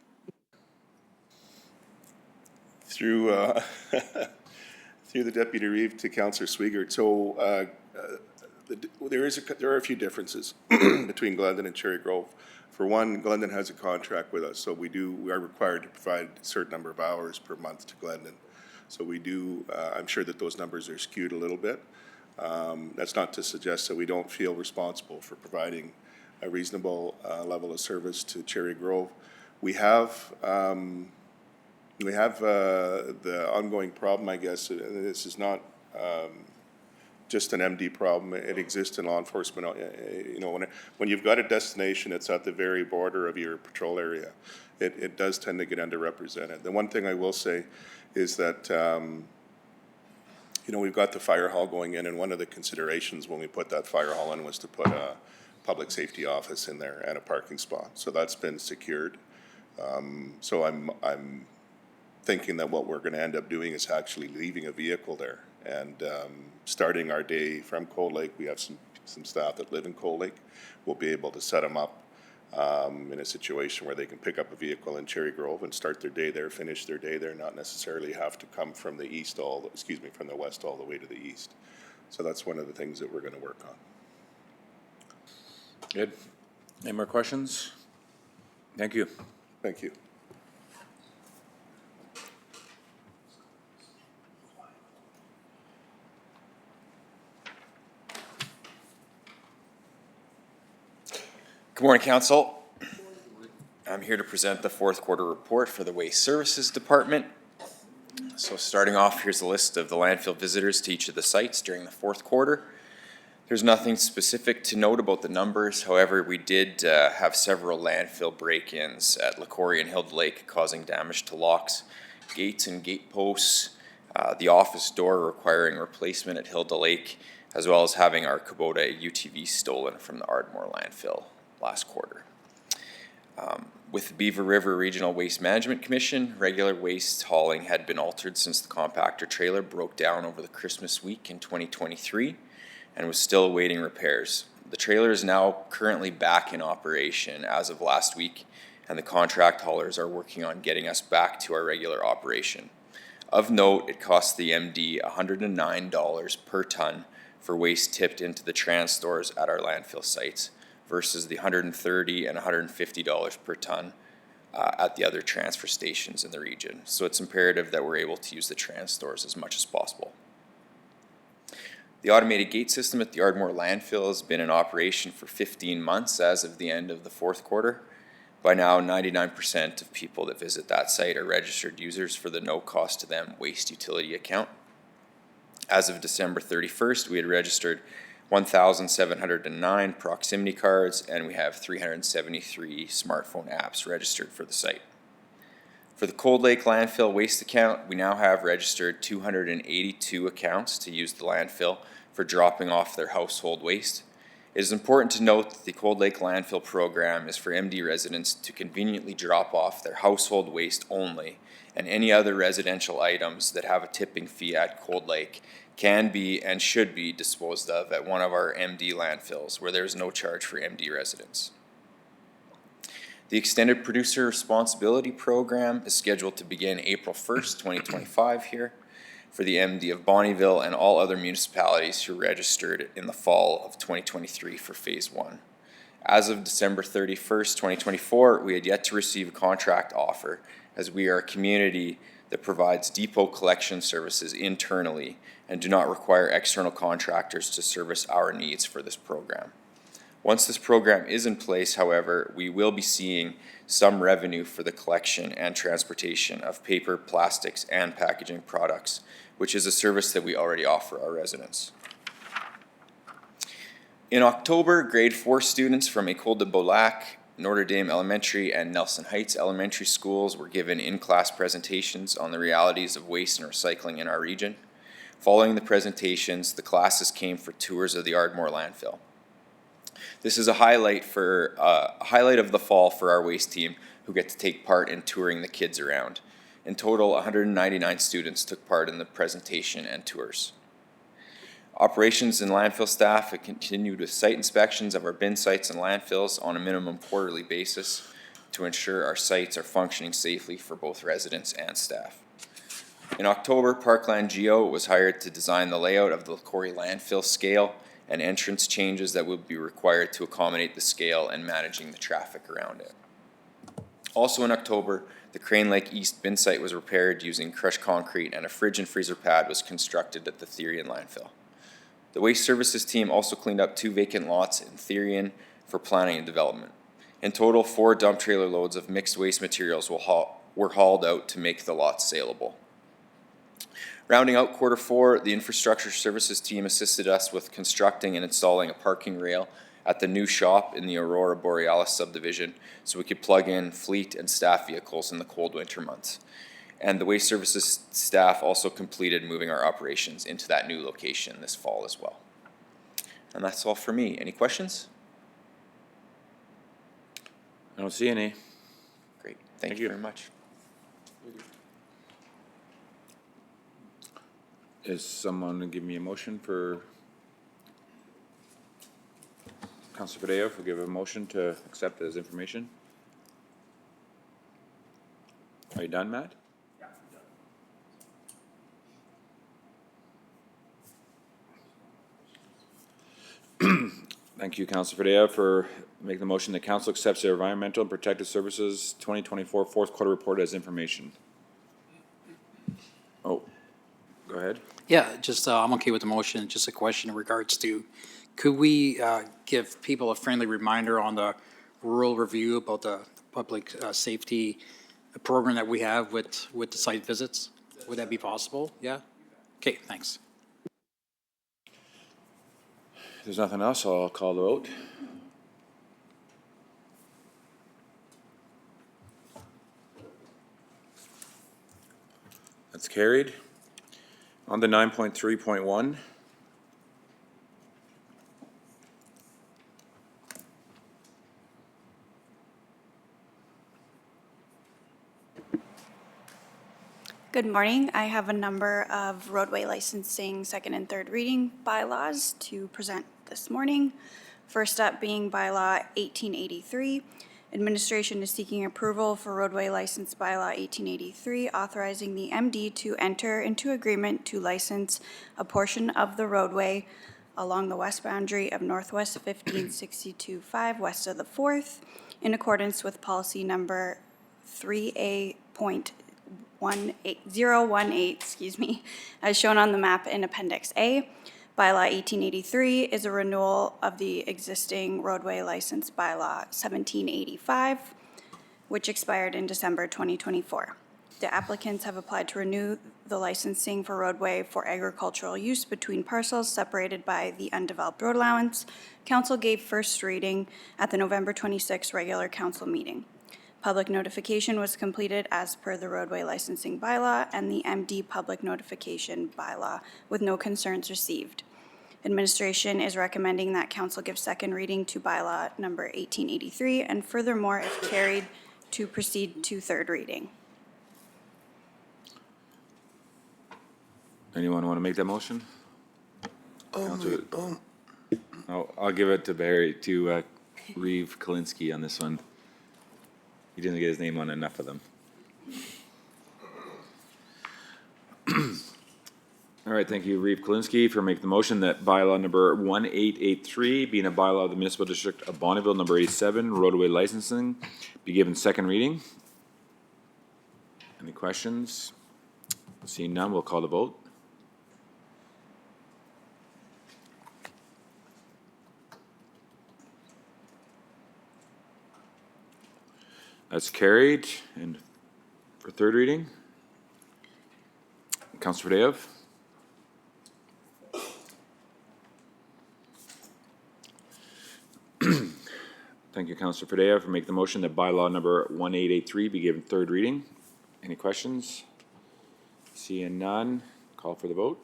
Through the Deputy Reeve to Councillor Swigert. So there are a few differences between Glendon and Cherry Grove. For one, Glendon has a contract with us, so we are required to provide a certain number of hours per month to Glendon. So we do, I'm sure that those numbers are skewed a little bit. That's not to suggest that we don't feel responsible for providing a reasonable level of service to Cherry Grove. We have the ongoing problem, I guess, and this is not just an MD problem. It exists in law enforcement. You know, when you've got a destination that's at the very border of your patrol area, it does tend to get underrepresented. The one thing I will say is that, you know, we've got the fire hall going in, and one of the considerations when we put that fire hall in was to put a public safety office in there and a parking spot. So that's been secured. So I'm thinking that what we're going to end up doing is actually leaving a vehicle there and starting our day from Cold Lake. We have some staff that live in Cold Lake. We'll be able to set them up in a situation where they can pick up a vehicle in Cherry Grove and start their day there, finish their day there, not necessarily have to come from the from the west all the way to the east. So that's one of the things that we're going to work on. Good. Any more questions? Thank you. Thank you. Good morning, Council. I'm here to present the fourth quarter report for the Waste Services Department. So starting off, here's a list of the landfill visitors to each of the sites during the fourth quarter. There's nothing specific to note about the numbers. However, we did have several landfill break-ins at Lacoria and Hilda Lake, causing damage to locks, gates and gate posts, the office door requiring replacement at Hilda Lake, as well as having our Kubota UTV stolen from the Ardmore landfill last quarter. With the Beaver River Regional Waste Management Commission, regular waste hauling had been altered since the compactor trailer broke down over the Christmas week in 2023 and was still awaiting repairs. The trailer is now currently back in operation as of last week, and the contract haulers are working on getting us back to our regular operation. Of note, it cost the MD $109 per ton for waste tipped into the trans stores at our landfill sites, versus the $130 and $150 per ton at the other transfer stations in the region. So it's imperative that we're able to use the trans stores as much as possible. The automated gate system at the Ardmore landfill has been in operation for 15 months as of the end of the fourth quarter. By now, 99% of people that visit that site are registered users for the no cost to them waste utility account. As of December 31st, we had registered 1,709 proximity cards, and we have 373 smartphone apps registered for the site. For the Cold Lake landfill waste account, we now have registered 282 accounts to use the landfill for dropping off their household waste. It is important to note that the Cold Lake landfill program is for MD residents to conveniently drop off their household waste only, and any other residential items that have a tipping fee at Cold Lake can be and should be disposed of at one of our MD landfills where there is no charge for MD residents. The Extended Producer Responsibility Program is scheduled to begin April 1st, 2025 here for the MD of Bonnyville and all other municipalities who registered in the fall of 2023 for Phase 1. As of December 31st, 2024, we had yet to receive a contract offer, as we are a community that provides depot collection services internally and do not require external contractors to service our needs for this program. Once this program is in place, however, we will be seeing some revenue for the collection and transportation of paper, plastics, and packaging products, which is a service that we already offer our residents. In October, grade 4 students from École de Beaulac, Notre Dame Elementary, and Nelson Heights Elementary schools were given in-class presentations on the realities of waste and recycling in our region. Following the presentations, the classes came for tours of the Ardmore landfill. This is a highlight of the fall for our waste team, who get to take part in touring the kids around. In total, 199 students took part in the presentation and tours. Operations and landfill staff have continued with site inspections of our bin sites and landfills on a minimum quarterly basis to ensure our sites are functioning safely for both residents and staff. In October, Parkland Geo was hired to design the layout of the Lacoria landfill scale and entrance changes that will be required to accommodate the scale and managing the traffic around it. Also in October, the Crane Lake East bin site was repaired using crushed concrete, and a fridge and freezer pad was constructed at the Therian landfill. The Waste Services team also cleaned up 2 vacant lots in Therian for planning and development. In total, 4 dump trailer loads of mixed waste materials were hauled out to make the lots saleable. Rounding out Q4, the Infrastructure Services team assisted us with constructing and installing a parking rail at the new shop in the Aurora Borealis subdivision so we could plug in fleet and staff vehicles in the cold winter months. And the Waste Services staff also completed moving our operations into that new location this fall as well. And that's all for me. Any questions? I don't see any. Great. Thank you very much. Is someone gonna give me a motion for Councilor Fideo, if we give a motion to accept as information? Are you done, Matt? Yeah, I'm done. Thank you, Councilor Fideo, for making the motion that council accepts the Environmental and Protective Services 2024 fourth quarter report as information. Oh, go ahead. Yeah, just, I'm okay with the motion. Just a question in regards to, could we give people a friendly reminder on the rural review about the public safety program that we have with the site visits? Would that be possible? Yeah? Okay, thanks. If there's nothing else, I'll call the vote. That's carried. On to 9.3.1. Good morning. I have a number of roadway licensing second and third reading bylaws to present this morning. First up being bylaw 1883. Administration is seeking approval for roadway license bylaw 1883, authorizing the MD to enter into agreement to license a portion of the roadway along the west boundary of Northwest 15625 west of the 4th, in accordance with policy number 3A.018, as shown on the map in Appendix A. Bylaw 1883 is a renewal of the existing roadway license bylaw 1785, which expired in December 2024. The applicants have applied to renew the licensing for roadway for agricultural use between parcels separated by the undeveloped road allowance. Council gave first reading at the November 26 regular council meeting. Public notification was completed as per the roadway licensing bylaw and the MD public notification bylaw, with no concerns received. Administration is recommending that council give second reading to bylaw number 1883, and furthermore, if carried, to proceed to third reading. Anyone want to make that motion? I'll give it to Barry, to Reeve Kalinsky on this one. He didn't get his name on enough of them. All right, thank you, Reeve Kalinsky, for making the motion that bylaw number 1883, being a bylaw of the municipal district of Bonneville, number 87, roadway licensing, be given second reading. Any questions? Seeing none, we'll call the vote. That's carried. And for third reading, Councilor Fideo. Thank you, Councilor Fideo, for making the motion that bylaw number 1883 be given third reading. Any questions? Seeing none, call for the vote.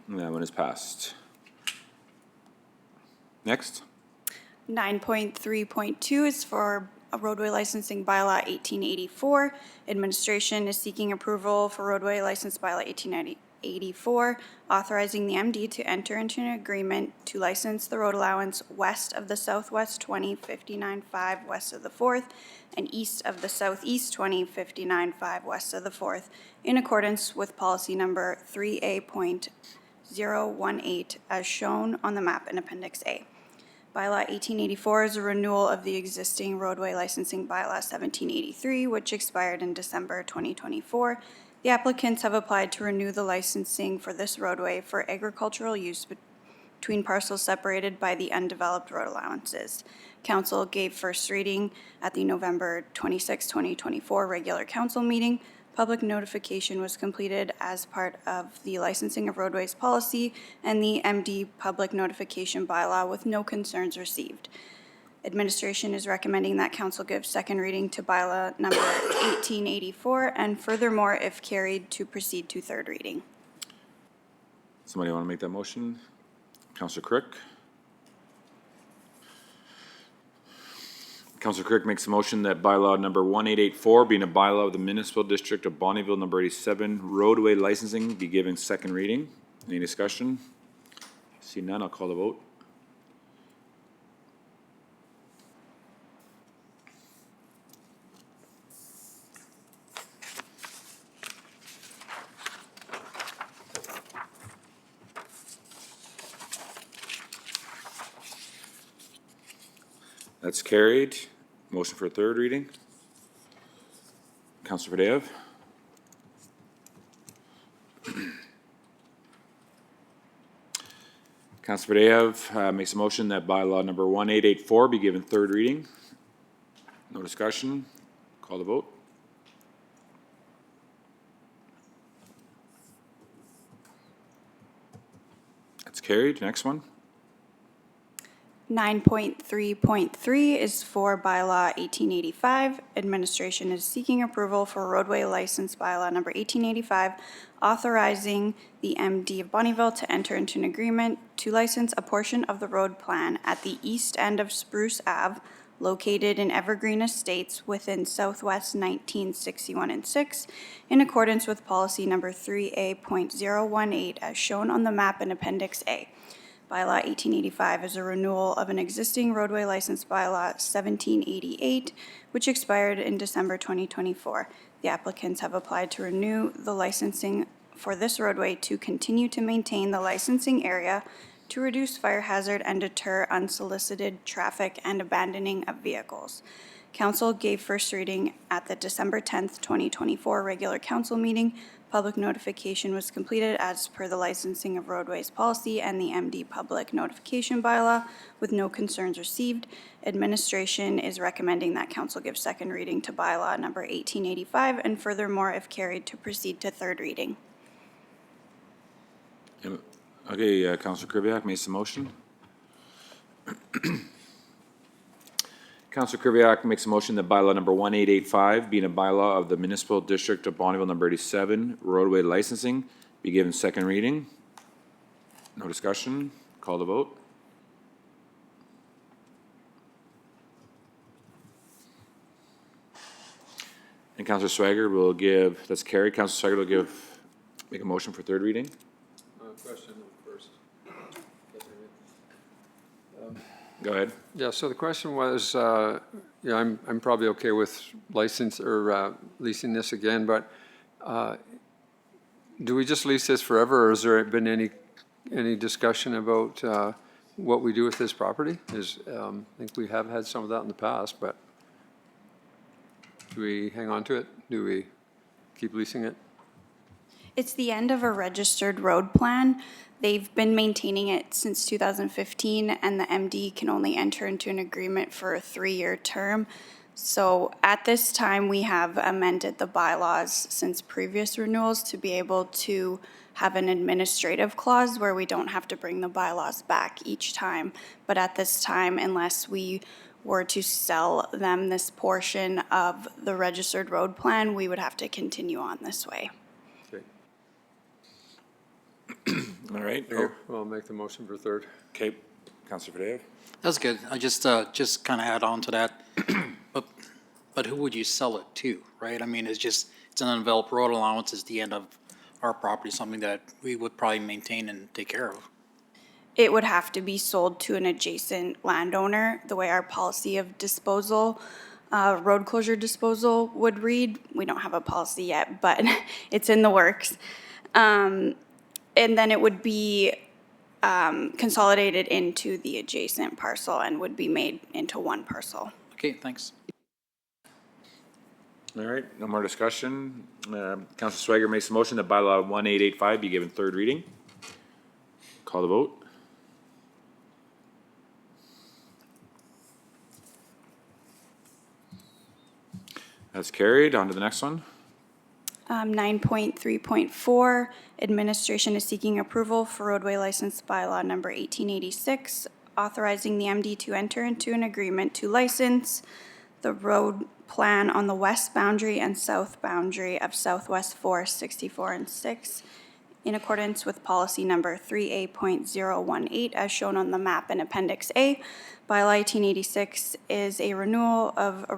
And that one is passed. Next. 9.3.2 is for a roadway licensing bylaw 1884. Administration is seeking approval for roadway license bylaw 84, authorizing the MD to enter into an agreement to license the road allowance west of the Southwest 2059-5 west of the 4th and east of the Southeast 2059-5 west of the 4th, in accordance with policy number 3A.018 as shown on the map in Appendix A. Bylaw 1884 is a renewal of the existing roadway licensing bylaw 1783, which expired in December 2024. The applicants have applied to renew the licensing for this roadway for agricultural use between parcels separated by the undeveloped road allowances. Council gave first reading at the November 26, 2024 regular council meeting. Public notification was completed as part of the licensing of roadways policy and the MD public notification bylaw with no concerns received. Administration is recommending that council give second reading to bylaw number 1884 and furthermore, if carried, to proceed to third reading. Somebody want to make that motion? Councillor Crick? Councillor Crick makes a motion that bylaw number 1884, being a bylaw of the municipal district of Bonnyville, number 87, roadway licensing, be given second reading. Any discussion? See none, I'll call the vote. That's carried. Motion for third reading. Councillor Fadeev. Councillor Fadeev makes a motion that bylaw number 1884 be given third reading. No discussion. Call the vote. That's carried. Next one. 9.3.3 is for bylaw 1885. Administration is seeking approval for roadway license bylaw number 1885, authorizing the MD of Bonnyville to enter into an agreement to license a portion of the road plan at the east end of Spruce Ave, located in Evergreen Estates within Southwest 1961 and 6, in accordance with policy number 3A.018 as shown on the map in Appendix A. Bylaw 1885 is a renewal of an existing roadway license bylaw 1788, which expired in December 2024. The applicants have applied to renew the licensing for this roadway to continue to maintain the licensing area to reduce fire hazard and deter unsolicited traffic and abandoning of vehicles. Council gave first reading at the December 10th, 2024 regular council meeting. Public notification was completed as per the licensing of roadways policy and the MD public notification bylaw with no concerns received. Administration is recommending that council give second reading to bylaw number 1885 and furthermore, if carried, to proceed to third reading. Okay, Councillor Kubiak makes the motion. Councillor Kubiak makes a motion that bylaw number 1885, being a bylaw of the municipal district of Bonnyville, number 87, roadway licensing, be given second reading. No discussion. Call the vote. And Councillor Swager will give, that's carried. Councillor Swager will make a motion for third reading. Question first. Go ahead. Yeah, so the question was, I'm probably okay with license or leasing this again, but do we just lease this forever, or has there been any discussion about what we do with this property? I think we have had some of that in the past, but do we hang on to it? Do we keep leasing it? It's the end of a registered road plan. They've been maintaining it since 2015, and the MD can only enter into an agreement for a 3-year term. So at this time, we have amended the bylaws since previous renewals to be able to have an administrative clause where we don't have to bring the bylaws back each time. But at this time, unless we were to sell them this portion of the registered road plan, we would have to continue on this way. All right. Mayor, I'll make the motion for third. Okay. Councillor Fadeev. That's good. I just kind of add on to that. But who would you sell it to, right? I mean, it's an undeveloped road allowance. It's the end of our property, something that we would probably maintain and take care of. It would have to be sold to an adjacent landowner, the way our policy of disposal, road closure disposal would read. We don't have a policy yet, but it's in the works. And then it would be consolidated into the adjacent parcel and would be made into one parcel. Okay, thanks. All right, no more discussion. Council Swiger makes a motion that bylaw 1885 be given third reading. Call the vote. That's carried. On to the next one. 9.3.4, administration is seeking approval for roadway license bylaw number 1886, authorizing the MD to enter into an agreement to license the road plan on the west boundary and south boundary of Southwest 4, 64, and 6 in accordance with policy number 3A.018 as shown on the map in Appendix A. Bylaw 1886 is a renewal of a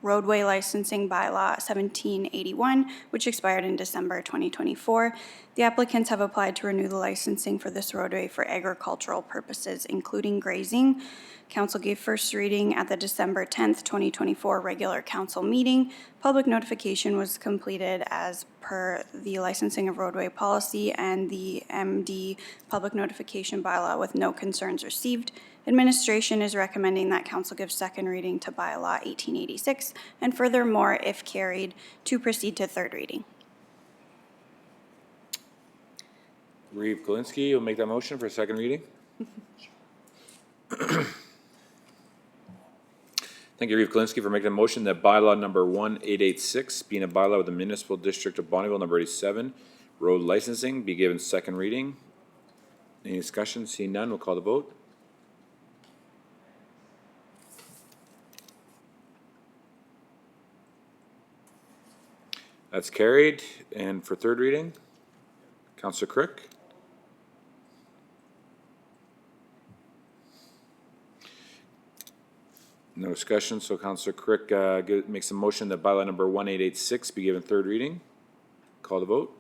roadway licensing bylaw 1781, which expired in December 2024. The applicants have applied to renew the licensing for this roadway for agricultural purposes, including grazing. Council gave first reading at the December 10th, 2024 regular council meeting. Public notification was completed as per the licensing of roadway policy and the MD public notification bylaw with no concerns received. Administration is recommending that council give second reading to bylaw 1886 and furthermore, if carried, to proceed to third reading. Reeve Galinsky will make that motion for second reading. Thank you, Reeve Galinsky, for making a motion that bylaw number 1886, being a bylaw of the municipal district of Bonnyville, number 87, road licensing, be given second reading. Any discussion? Seeing none, we'll call the vote. That's carried. And for third reading, Councillor Crick. No discussion, so Councillor Crick makes a motion that bylaw number 1886 be given third reading. Call the vote.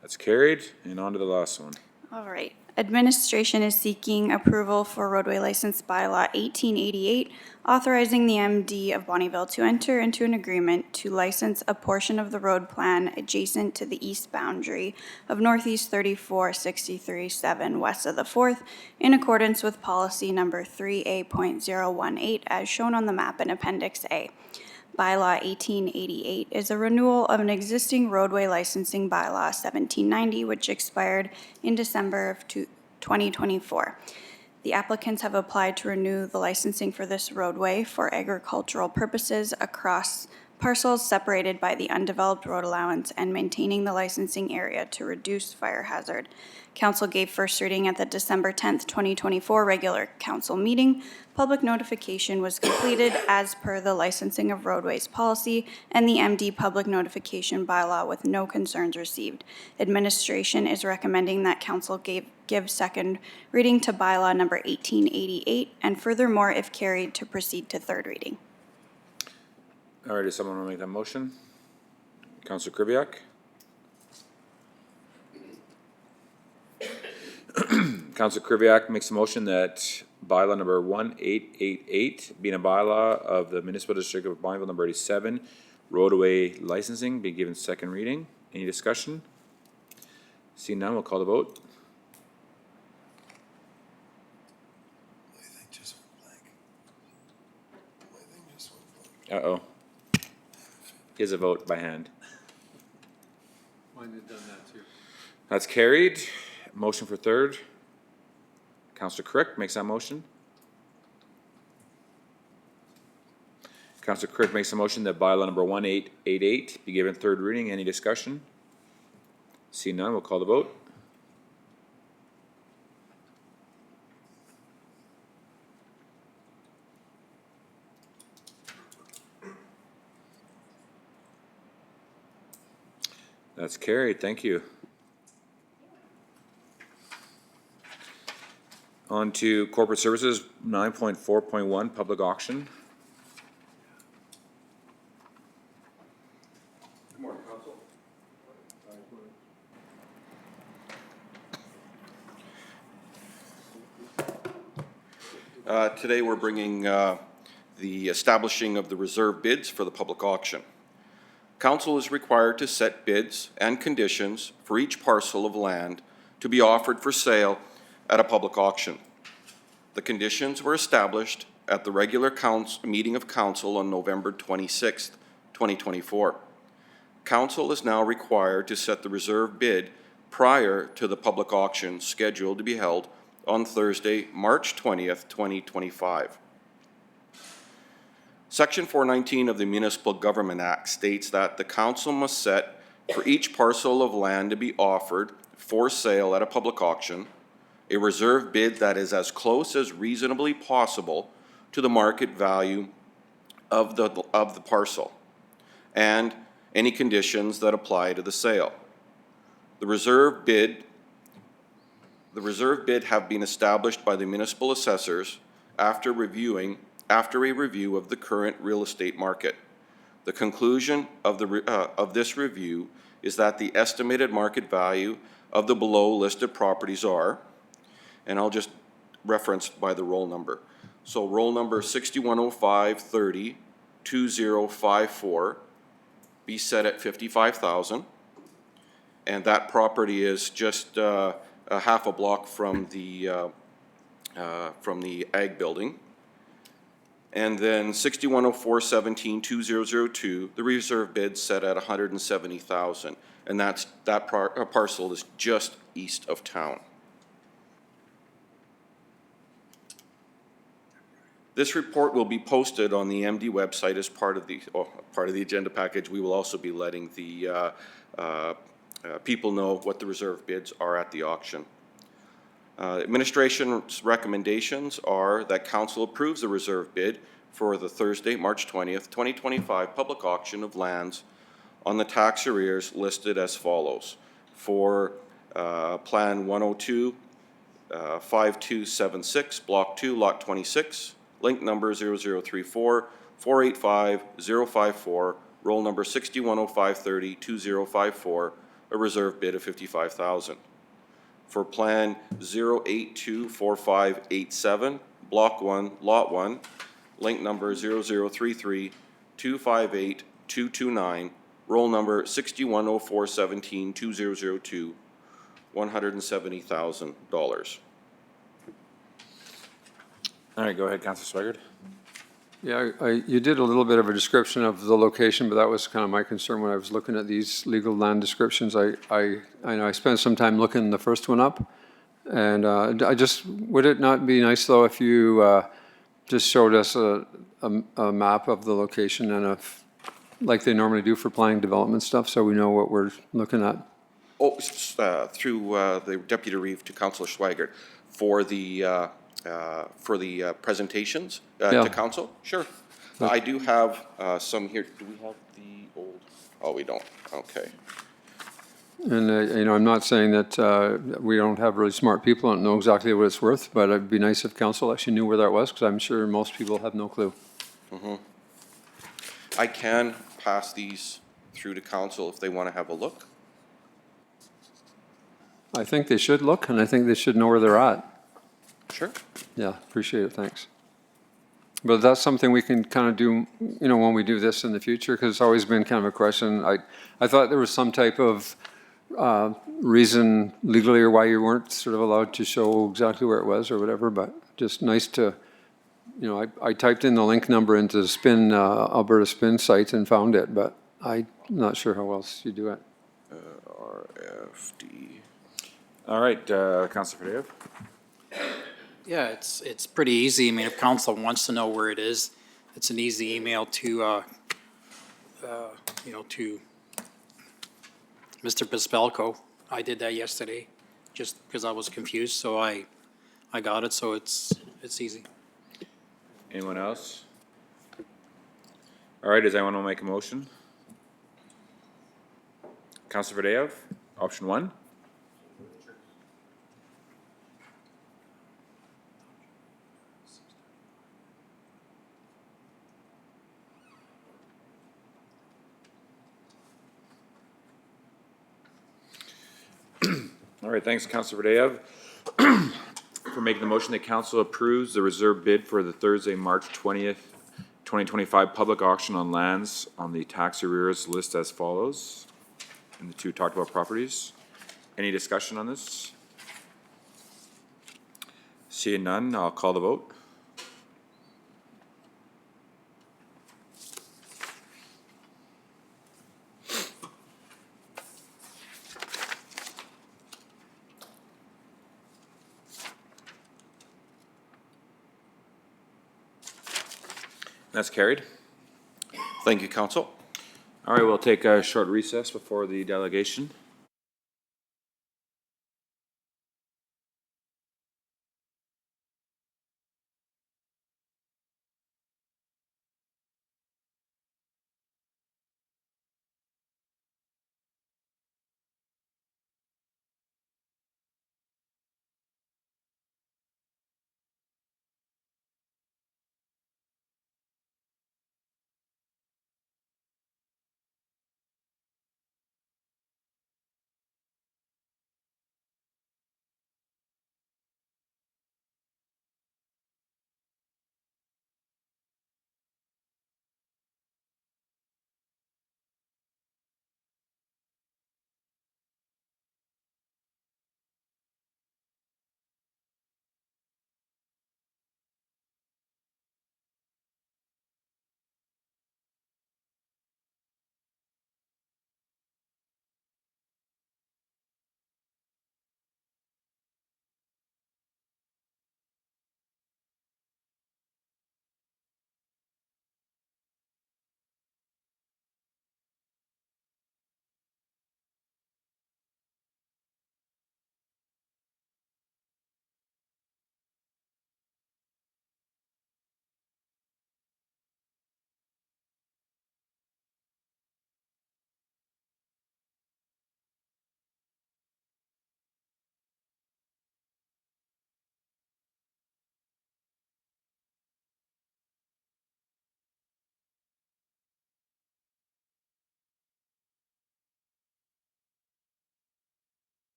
That's carried, and on to the last one. All right. Administration is seeking approval for roadway license bylaw 1888, authorizing the MD of Bonnyville to enter into an agreement to license a portion of the road plan adjacent to the east boundary of Northeast 34-63-7 west of the 4th in accordance with policy number 3A.018 as shown on the map in Appendix A. Bylaw 1888 is a renewal of an existing roadway licensing bylaw 1790, which expired in December of 2024. The applicants have applied to renew the licensing for this roadway for agricultural purposes across parcels separated by the undeveloped road allowance and maintaining the licensing area to reduce fire hazard. Council gave first reading at the December 10th, 2024 regular council meeting. Public notification was completed as per the licensing of roadways policy and the MD public notification bylaw with no concerns received. Administration is recommending that council give second reading to bylaw number 1888 and furthermore, if carried, to proceed to third reading. All right, does someone want to make that motion? Councillor Kubiak? Councillor Kubiak makes a motion that bylaw number 1888, being a bylaw of the municipal district of Bonnyville, number 87, roadway licensing, be given second reading. Any discussion? Seeing none, we'll call the vote. Uh-oh. Is a vote by hand. Mine had done that too. That's carried. Motion for third. Councillor Crick makes that motion. Councillor Crick makes a motion that bylaw number 1888 be given third reading. Any discussion? See none, we'll call the vote. That's carried. Thank you. On to corporate services, 9.4.1, public auction. Today, we're bringing the establishing of the reserve bids for the public auction. Council is required to set bids and conditions for each parcel of land to be offered for sale at a public auction. The conditions were established at the regular meeting of Council on November 26, 2024. Council is now required to set the reserve bid prior to the public auction scheduled to be held on Thursday, March 20th, 2025. Section 419 of the Municipal Government Act states that the council must set for each parcel of land to be offered for sale at a public auction a reserve bid that is as close as reasonably possible to the market value of the parcel and any conditions that apply to the sale. The reserve bid have been established by the municipal assessors after a review of the current real estate market. The conclusion of this review is that the estimated market value of the below listed properties are, and I'll just reference by the roll number. So roll number 6105302054 be set at $55,000, and that property is just a half a block from the ag building. And then 6104172002, the reserve bid set at $170,000, and that parcel is just east of town. This report will be posted on the MD website as part of the agenda package. We will also be letting the people know what the reserve bids are at the auction. Administration's recommendations are that council approves the reserve bid for the Thursday, March 20th, 2025 public auction of lands on the tax arrears listed as follows. For Plan 102, 5276, Block 2, Lot 26, link number 0034-485-054, roll number 610530-2054, a reserve bid of $55,000. For Plan 0824587, Block 1, Lot 1, link number 0033-258-229, roll number 610417-2002, $170,000. All right, go ahead, Councilor Swigert. Yeah, you did a little bit of a description of the location, but that was kind of my concern when I was looking at these legal land descriptions. I know I spent some time looking the first one up, and would it not be nice though if you just showed us a map of the location and like they normally do for planning development stuff, so we know what we're looking at? Oh, through the Deputy Reeve to Councilor Swigert for the presentations to council? Sure. I do have some here. Do we have the old? Oh, we don't. Okay. And, I'm not saying that we don't have really smart people and know exactly what it's worth, but it'd be nice if council actually knew where that was, because I'm sure most people have no clue. Mm-hmm. I can pass these through to council if they want to have a look. I think they should look, and I think they should know where they're at. Sure. Yeah, appreciate it, thanks. But that's something we can kind of do, when we do this in the future, because it's always been kind of a question. I thought there was some type of reason legally or why you weren't sort of allowed to show exactly where it was or whatever, but just nice to, I typed in the link number into the SPIN, Alberta SPIN site and found it, but I'm not sure how else you do it. RFD. All right, Councilor Fadeo. Yeah, it's pretty easy. I mean, if council wants to know where it is, it's an easy email to, to Mr. Bispelko. I did that yesterday, just because I was confused, so I got it, so it's easy. Anyone else? All right, does anyone want to make a motion? Councilor Fadeo, option 1. All right, thanks, Councilor Vadeev, for making the motion that council approves the reserve bid for the Thursday, March 20th, 2025 public auction on lands on the tax arrears list as follows, and the two talked about properties. Any discussion on this? Seeing none, I'll call the vote. That's carried. Thank you, Council. All right, we'll take a short recess before the delegation.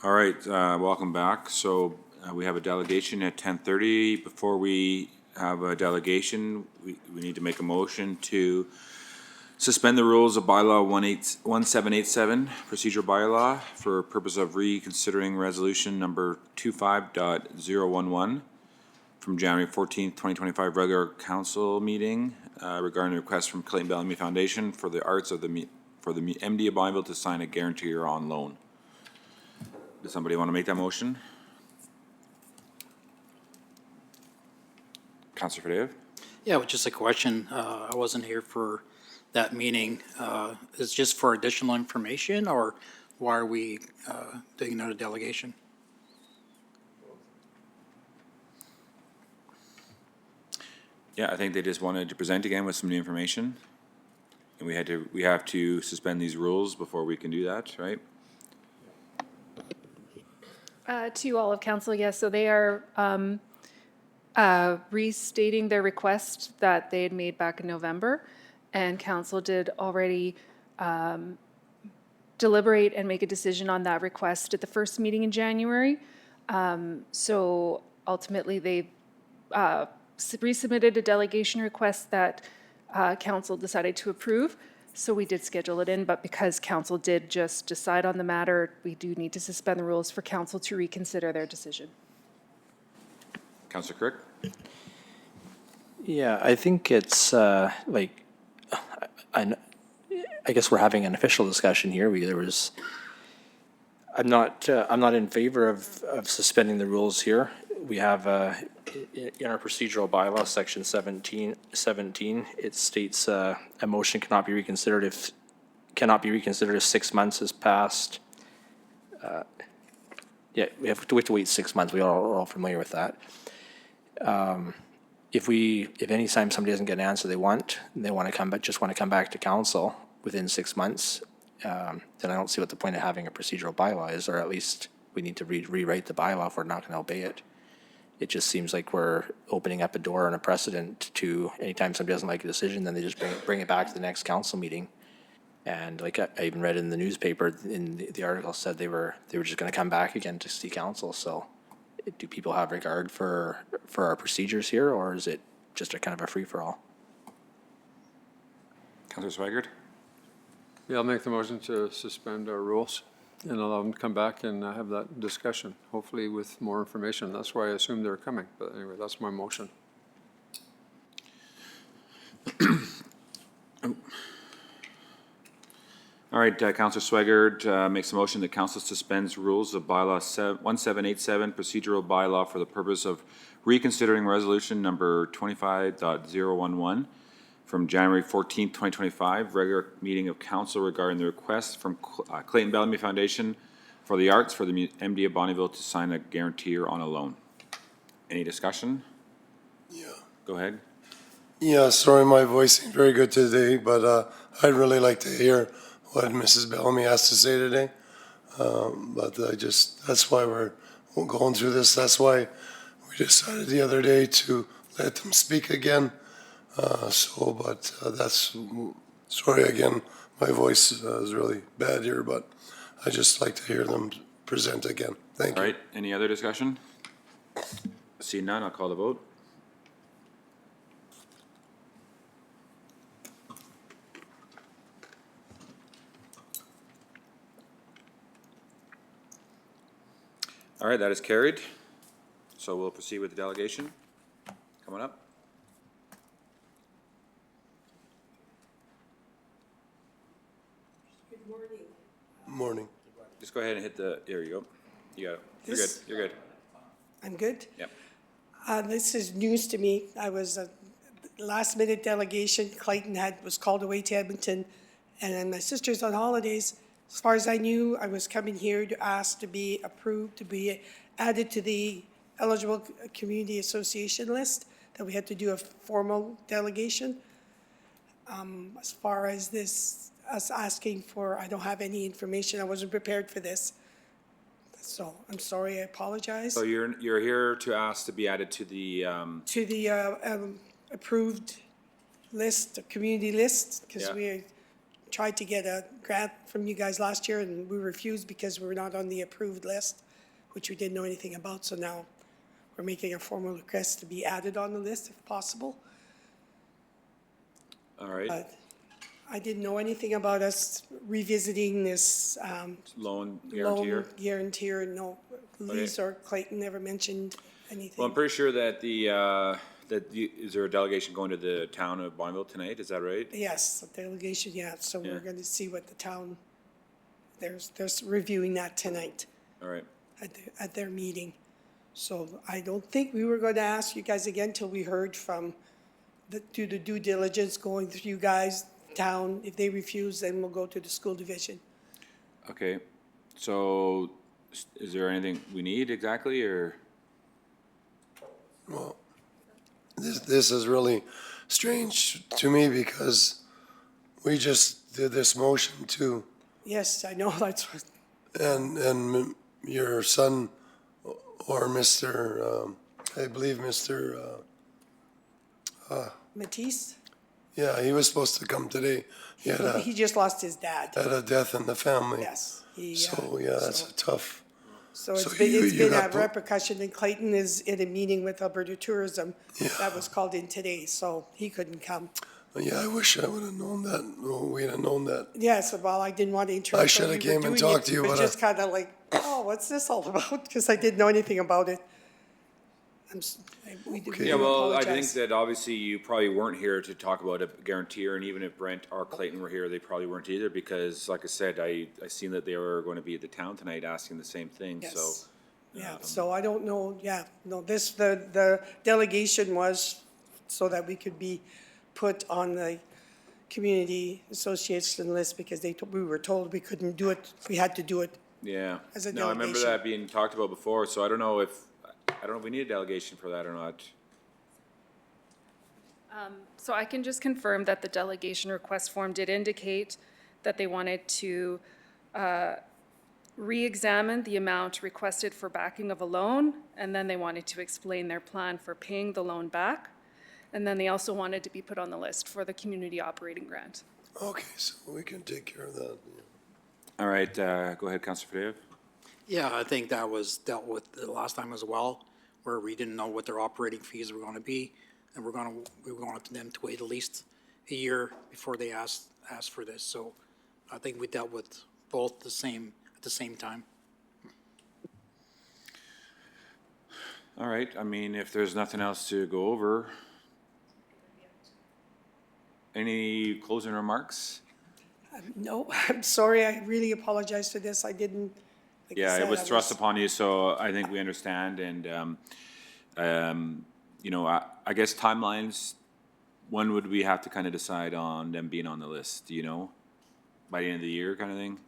All right, welcome back. So we have a delegation at 10:30. Before we have a delegation, we need to make a motion to suspend the rules of bylaw 1787, procedural bylaw, for purpose of reconsidering resolution number 25.011 from January 14th, 2025 regular council meeting regarding a request from Clayton Bellamy Foundation for the Arts of the for the MD of Bonneville to sign a guarantor on loan. Does somebody want to make that motion? Councilor Fadeo? Yeah, just a question. I wasn't here for that meeting. Is it just for additional information, or why are we doing another delegation? Yeah, I think they just wanted to present again with some new information. And we have to suspend these rules before we can do that, right? To all of council, yes, so they are restating their request that they had made back in November, and council did already deliberate and make a decision on that request at the first meeting in January. So ultimately, they resubmitted a delegation request that council decided to approve. So we did schedule it in, but because council did just decide on the matter, we do need to suspend the rules for council to reconsider their decision. Councilor Crick? Yeah, I think it's like, I guess we're having an official discussion here. I'm not in favor of suspending the rules here. We have in our procedural bylaw, section 17, it states a motion cannot be reconsidered if 6 months has passed. Yeah, we have to wait 6 months. We're all familiar with that. If any time somebody doesn't get an answer they want to come back to council within 6 months, then I don't see what the point of having a procedural bylaw is, or at least we need to rewrite the bylaw if we're not going to obey it. It just seems like we're opening up a door and a precedent to anytime somebody doesn't like a decision, then they just bring it back to the next council meeting. And like I even read in the newspaper, in the article said they were just going to come back again to see council. So do people have regard for our procedures here, or is it just a kind of a free-for-all? Councilor Swigert? Yeah, I'll make the motion to suspend our rules and allow them to come back and have that discussion, hopefully with more information. That's why I assumed they're coming. But anyway, that's my motion. All right, Councilor Swigert makes a motion that council suspends rules of bylaw 1787, procedural bylaw, for the purpose of reconsidering resolution number 25.011 from January 14th, 2025, regular meeting of council regarding the request from Clayton Bellamy Foundation for the Arts for the MD of Bonneville to sign a guarantor on a loan. Any discussion? Yeah. Go ahead. Yeah, sorry, my voice ain't very good today, but I'd really like to hear what Mrs. Bellamy has to say today. But that's why we're going through this. That's why we decided the other day to let them speak again. Sorry again, my voice is really bad here, but I just like to hear them present again. Thank you. All right, any other discussion? See none, I'll call the vote. All right, that is carried. So we'll proceed with the delegation. Coming up. Morning. Just go ahead and hit the, there you go. You got it. You're good, you're good. I'm good. Yep. This is news to me. I was a last-minute delegation. Clayton was called away to Edmonton, and then my sister's on holidays. As far as I knew, I was coming here to ask to be approved, to be added to the eligible community association list, that we had to do a formal delegation. As far as this, us asking for, I don't have any information. I wasn't prepared for this. So I'm sorry, I apologize. So you're here to ask to be added to the, To the approved list, the community list, because Yeah. we're tried to get a grant from you guys last year, and we refused because we were not on the approved list, which we didn't know anything about, so now we're making a formal request to be added on the list if possible. All right, But I didn't know anything about us revisiting this loan loan guarantor. guarantor. No, Lise or Clayton never mentioned Well, anything. I'm pretty sure that is there a delegation going to the town of Bonneville tonight? Is that right? Yes, a delegation, yeah, so Yeah. we're going to see what the town, they're reviewing that tonight All right. at their meeting. So I don't think we were going to ask you guys again till we heard from do the due diligence going through you guys, town. If they refuse, then we'll go to the school division. Okay, so is there anything we need exactly, or? Well, this is really strange to me because we just did this motion too. Yes, I know, that's what, And your son or Mr., I believe Mr., Matisse, yeah, he was supposed to come today. He had he just lost his dad. a death in the family. Yes. So, yeah, that's a tough. So So it's been, you- it's you been a got put- repercussion, and Clayton is in a meeting with Alberta Tourism. That was called in today, so he couldn't come. Yeah, I wish I would have known that. Well, we'd have known that. Yes, well, I didn't want to interrupt. I shoulda when we were came and doing talked it, to you, but but just kind of like, oh, what's this all about? Because I didn't know anything about it. We do Yeah, well, I think apologize. that obviously you probably weren't here to talk about a guarantor, and even if Brent or Clayton were here, they probably weren't either, because like I said, I seen that they were going to be at the town tonight asking the same thing, so. Yes. Yeah, so I don't know, no, the delegation was so that we could be put on the community association list because we were told we couldn't do it, we had to do it. Yeah. As a No, I remember delegation. that being talked about before, so I don't know if we need a delegation for that or not. So I can just confirm that the delegation request form did indicate that they wanted to re-examine the amount requested for backing of a loan, and then they wanted to explain their plan for paying the loan back. And then they also wanted to be put on the list for the community operating grant. Okay, so we can take care of that. All right, go ahead, Councilor Fadeo. Yeah, I think that was dealt with the last time as well, where we didn't know what their operating fees were going to be, and we wanted them to wait at least a year before they asked for this. So I think we dealt with both at the same time. All right, I mean, if there's nothing else to go over, any closing remarks? No, I'm sorry, I really apologize for this, I didn't. like I Yeah, said, it was I thrust upon you, so I think we understand, and, you know, I guess timelines, when would we have to kind of decide on them being on the list, do you know? By the end of the year kind of thing?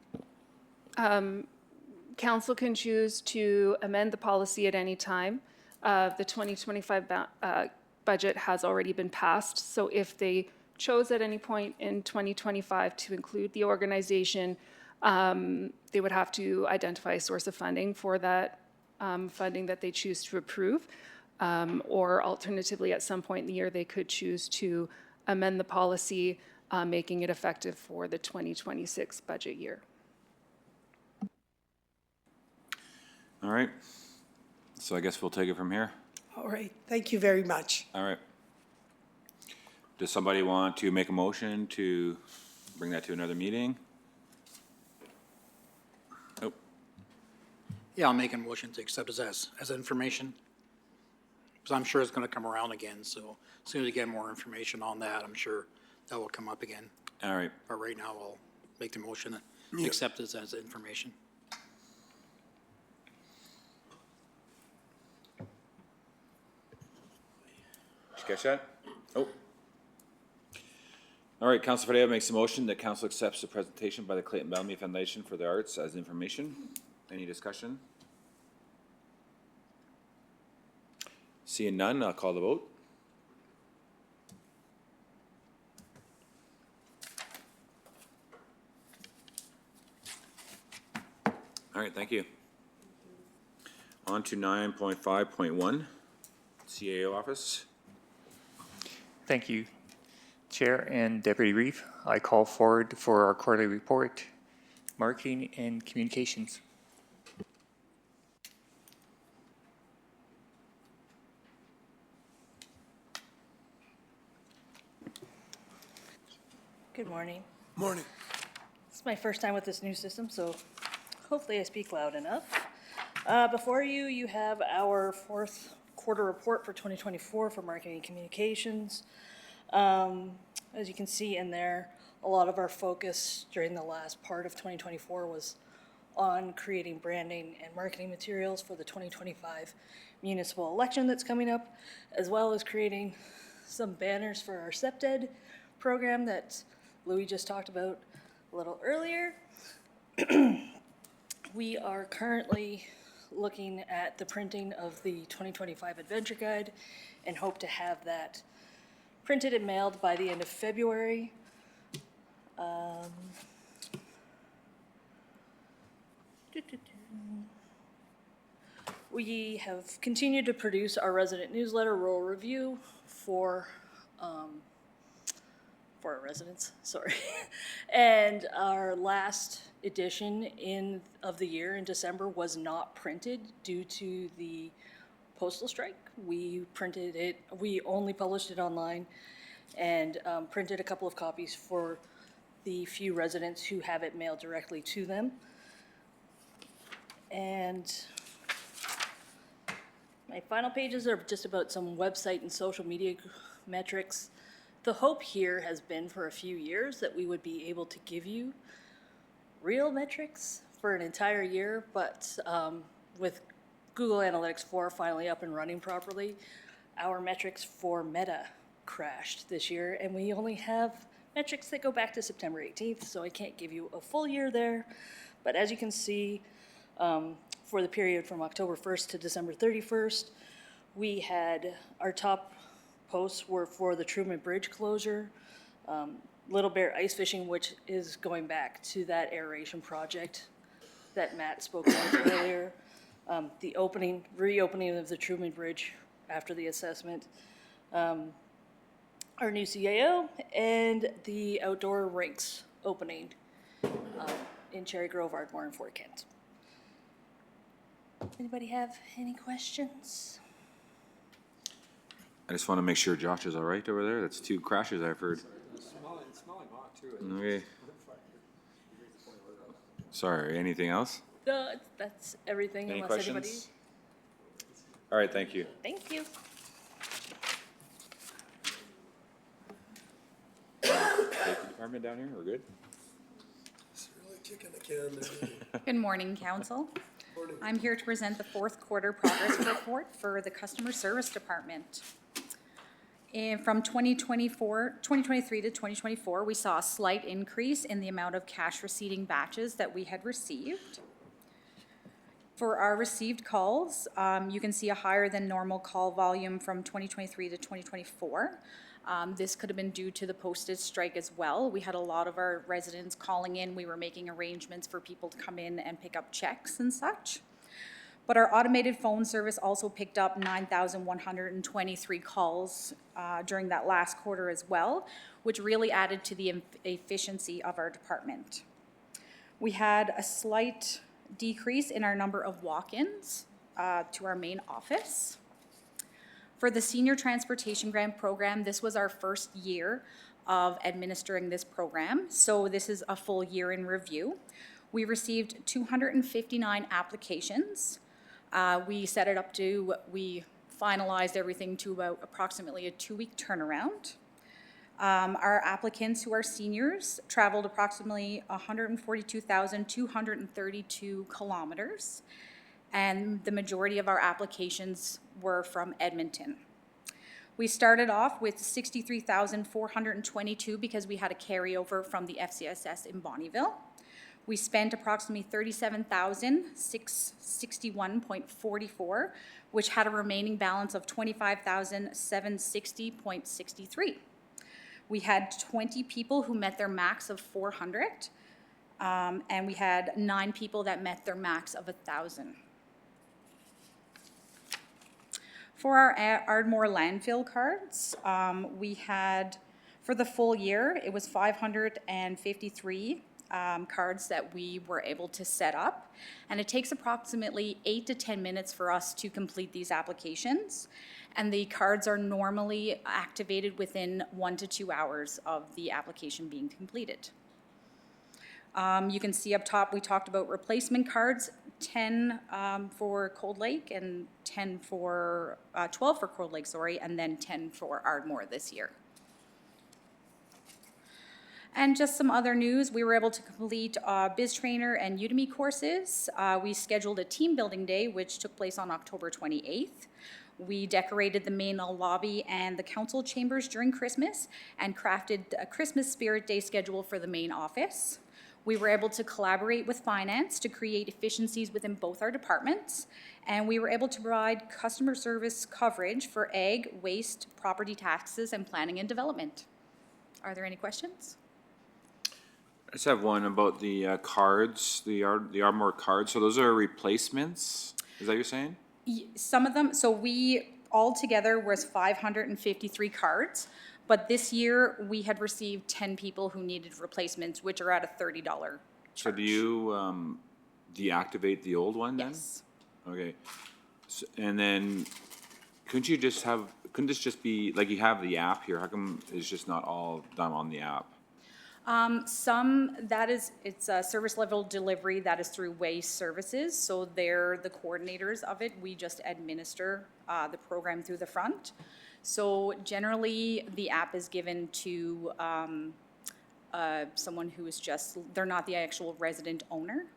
Council can choose to amend the policy at any time. The 2025 budget has already been passed, so if they chose at any point in 2025 to include the organization, they would have to identify a source of funding for that funding that they choose to approve. Or alternatively, at some point in the year, they could choose to amend the policy, making it effective for the 2026 budget year. All right, so I guess we'll take it from here. All right, thank you very much. All right. Does somebody want to make a motion to bring that to another meeting? Nope. Yeah, I'll make a motion to accept it as information. Because I'm sure it's going to come around again, so as soon as we get more information on that, I'm sure that will come up again. All right, But right now, I'll make the motion and accept it as information. did you catch that? Oh. All right, Councilor Fadeo makes a motion that council accepts the presentation by the Clayton Bellamy Foundation for the Arts as information. Any discussion? Seeing none, I'll call the vote. All right, thank you. On to 9.5.1, CAO office. Thank you. Chair and Deputy Reeve, I call forward for our quarterly report, marketing and communications. Good morning. Morning. This is my first time with this new system, so hopefully I speak loud enough. Before you, you have our fourth quarter report for 2024 for marketing and communications. As you can see in there, a lot of our focus during the last part of 2024 was on creating branding and marketing materials for the 2025 municipal election that's coming up, as well as creating some banners for our SEPTED program that Louis just talked about a little earlier. We are currently looking at the printing of the 2025 Adventure Guide and hope to have that printed and mailed by the end of February. We have continued to produce our resident newsletter, Rural Review, for our residents, sorry. And our last edition of the year in December was not printed due to the postal strike. We only published it online and printed a couple of copies for the few residents who have it mailed directly to them. And my final pages are just about some website and social media metrics. The hope here has been for a few years that we would be able to give you real metrics for an entire year, but with Google Analytics 4 finally up and running properly, our metrics for Meta crashed this year, and we only have metrics that go back to September 18th, so I can't give you a full year there. But as you can see, for the period from October 1st to December 31st, we had our top posts were for the Truman Bridge closure, Little Bear ice fishing, which is going back to that aeration project that Matt spoke about earlier, the reopening of the Truman Bridge after the assessment, our new CAO, and the outdoor rinks opening in Cherry Grove, Ardmore, and Fort Kent. Anybody have any questions? I just want to make sure Josh is all right over there. That's 2 crashes I've heard. It's smelling hot too. Okay. Sorry, anything else? No, that's everything. Any unless anybody. questions? All right, thank you. Thank you. Safety department down here, we're good? It's really kicking the can. Good morning, Council. I'm here to present the fourth quarter progress report for the Customer Service Department. From 2023 to 2024, we saw a slight increase in the amount of cash receipting batches that we had received. For our received calls, you can see a higher than normal call volume from 2023 to 2024. This could have been due to the postage strike as well. We had a lot of our residents calling in. We were making arrangements for people to come in and pick up checks and such. But our automated phone service also picked up 9,123 calls during that last quarter as well, which really added to the efficiency of our department. We had a slight decrease in our number of walk-ins to our main office. For the Senior Transportation Grant Program, this was our first year of administering this program, so this is a full year in review. We received 259 applications. We finalized everything to about approximately a 2-week turnaround. Our applicants who are seniors traveled approximately 142,232 kilometers, and the majority of our applications were from Edmonton. We started off with 63,422 because we had a carryover from the FCSS in Bonnyville. We spent approximately 37,661.44, which had a remaining balance of 25,760.63. We had 20 people who met their max of 400, and we had 9 people that met their max of 1,000. For our Ardmore landfill cards, we had For the full year, it was 553 cards that we were able to set up. And it takes approximately 8 to 10 minutes for us to complete these applications. And the cards are normally activated within 1 to 2 hours of the application being completed. You can see up top, we talked about replacement cards, 10 for Cold Lake and 12 for Cold Lake, sorry, and then 10 for Ardmore this year. And just some other news, we were able to complete Biz Trainer and Udemy courses. We scheduled a team building day, which took place on October 28th. We decorated the main lobby and the council chambers during Christmas and crafted a Christmas Spirit Day schedule for the main office. We were able to collaborate with finance to create efficiencies within both our departments. And we were able to provide customer service coverage for ag, waste, property taxes, and planning and development. Are there any questions? I just have one about the cards, the Ardmore cards. So those are replacements? Is that what you're saying? Some of them, so we, all together was 553 cards, but this year we had received 10 people who needed replacements, which are at a $30 charge. So do you deactivate the old one then? Yes. Okay. So, and then couldn't this just be, like you have the app here, how come it's just not all done on the app? It's a service level delivery that is through Waste Services, so they're the coordinators of it. We just administer the program through the front. So generally, the app is given to someone who is they're not the actual resident owner.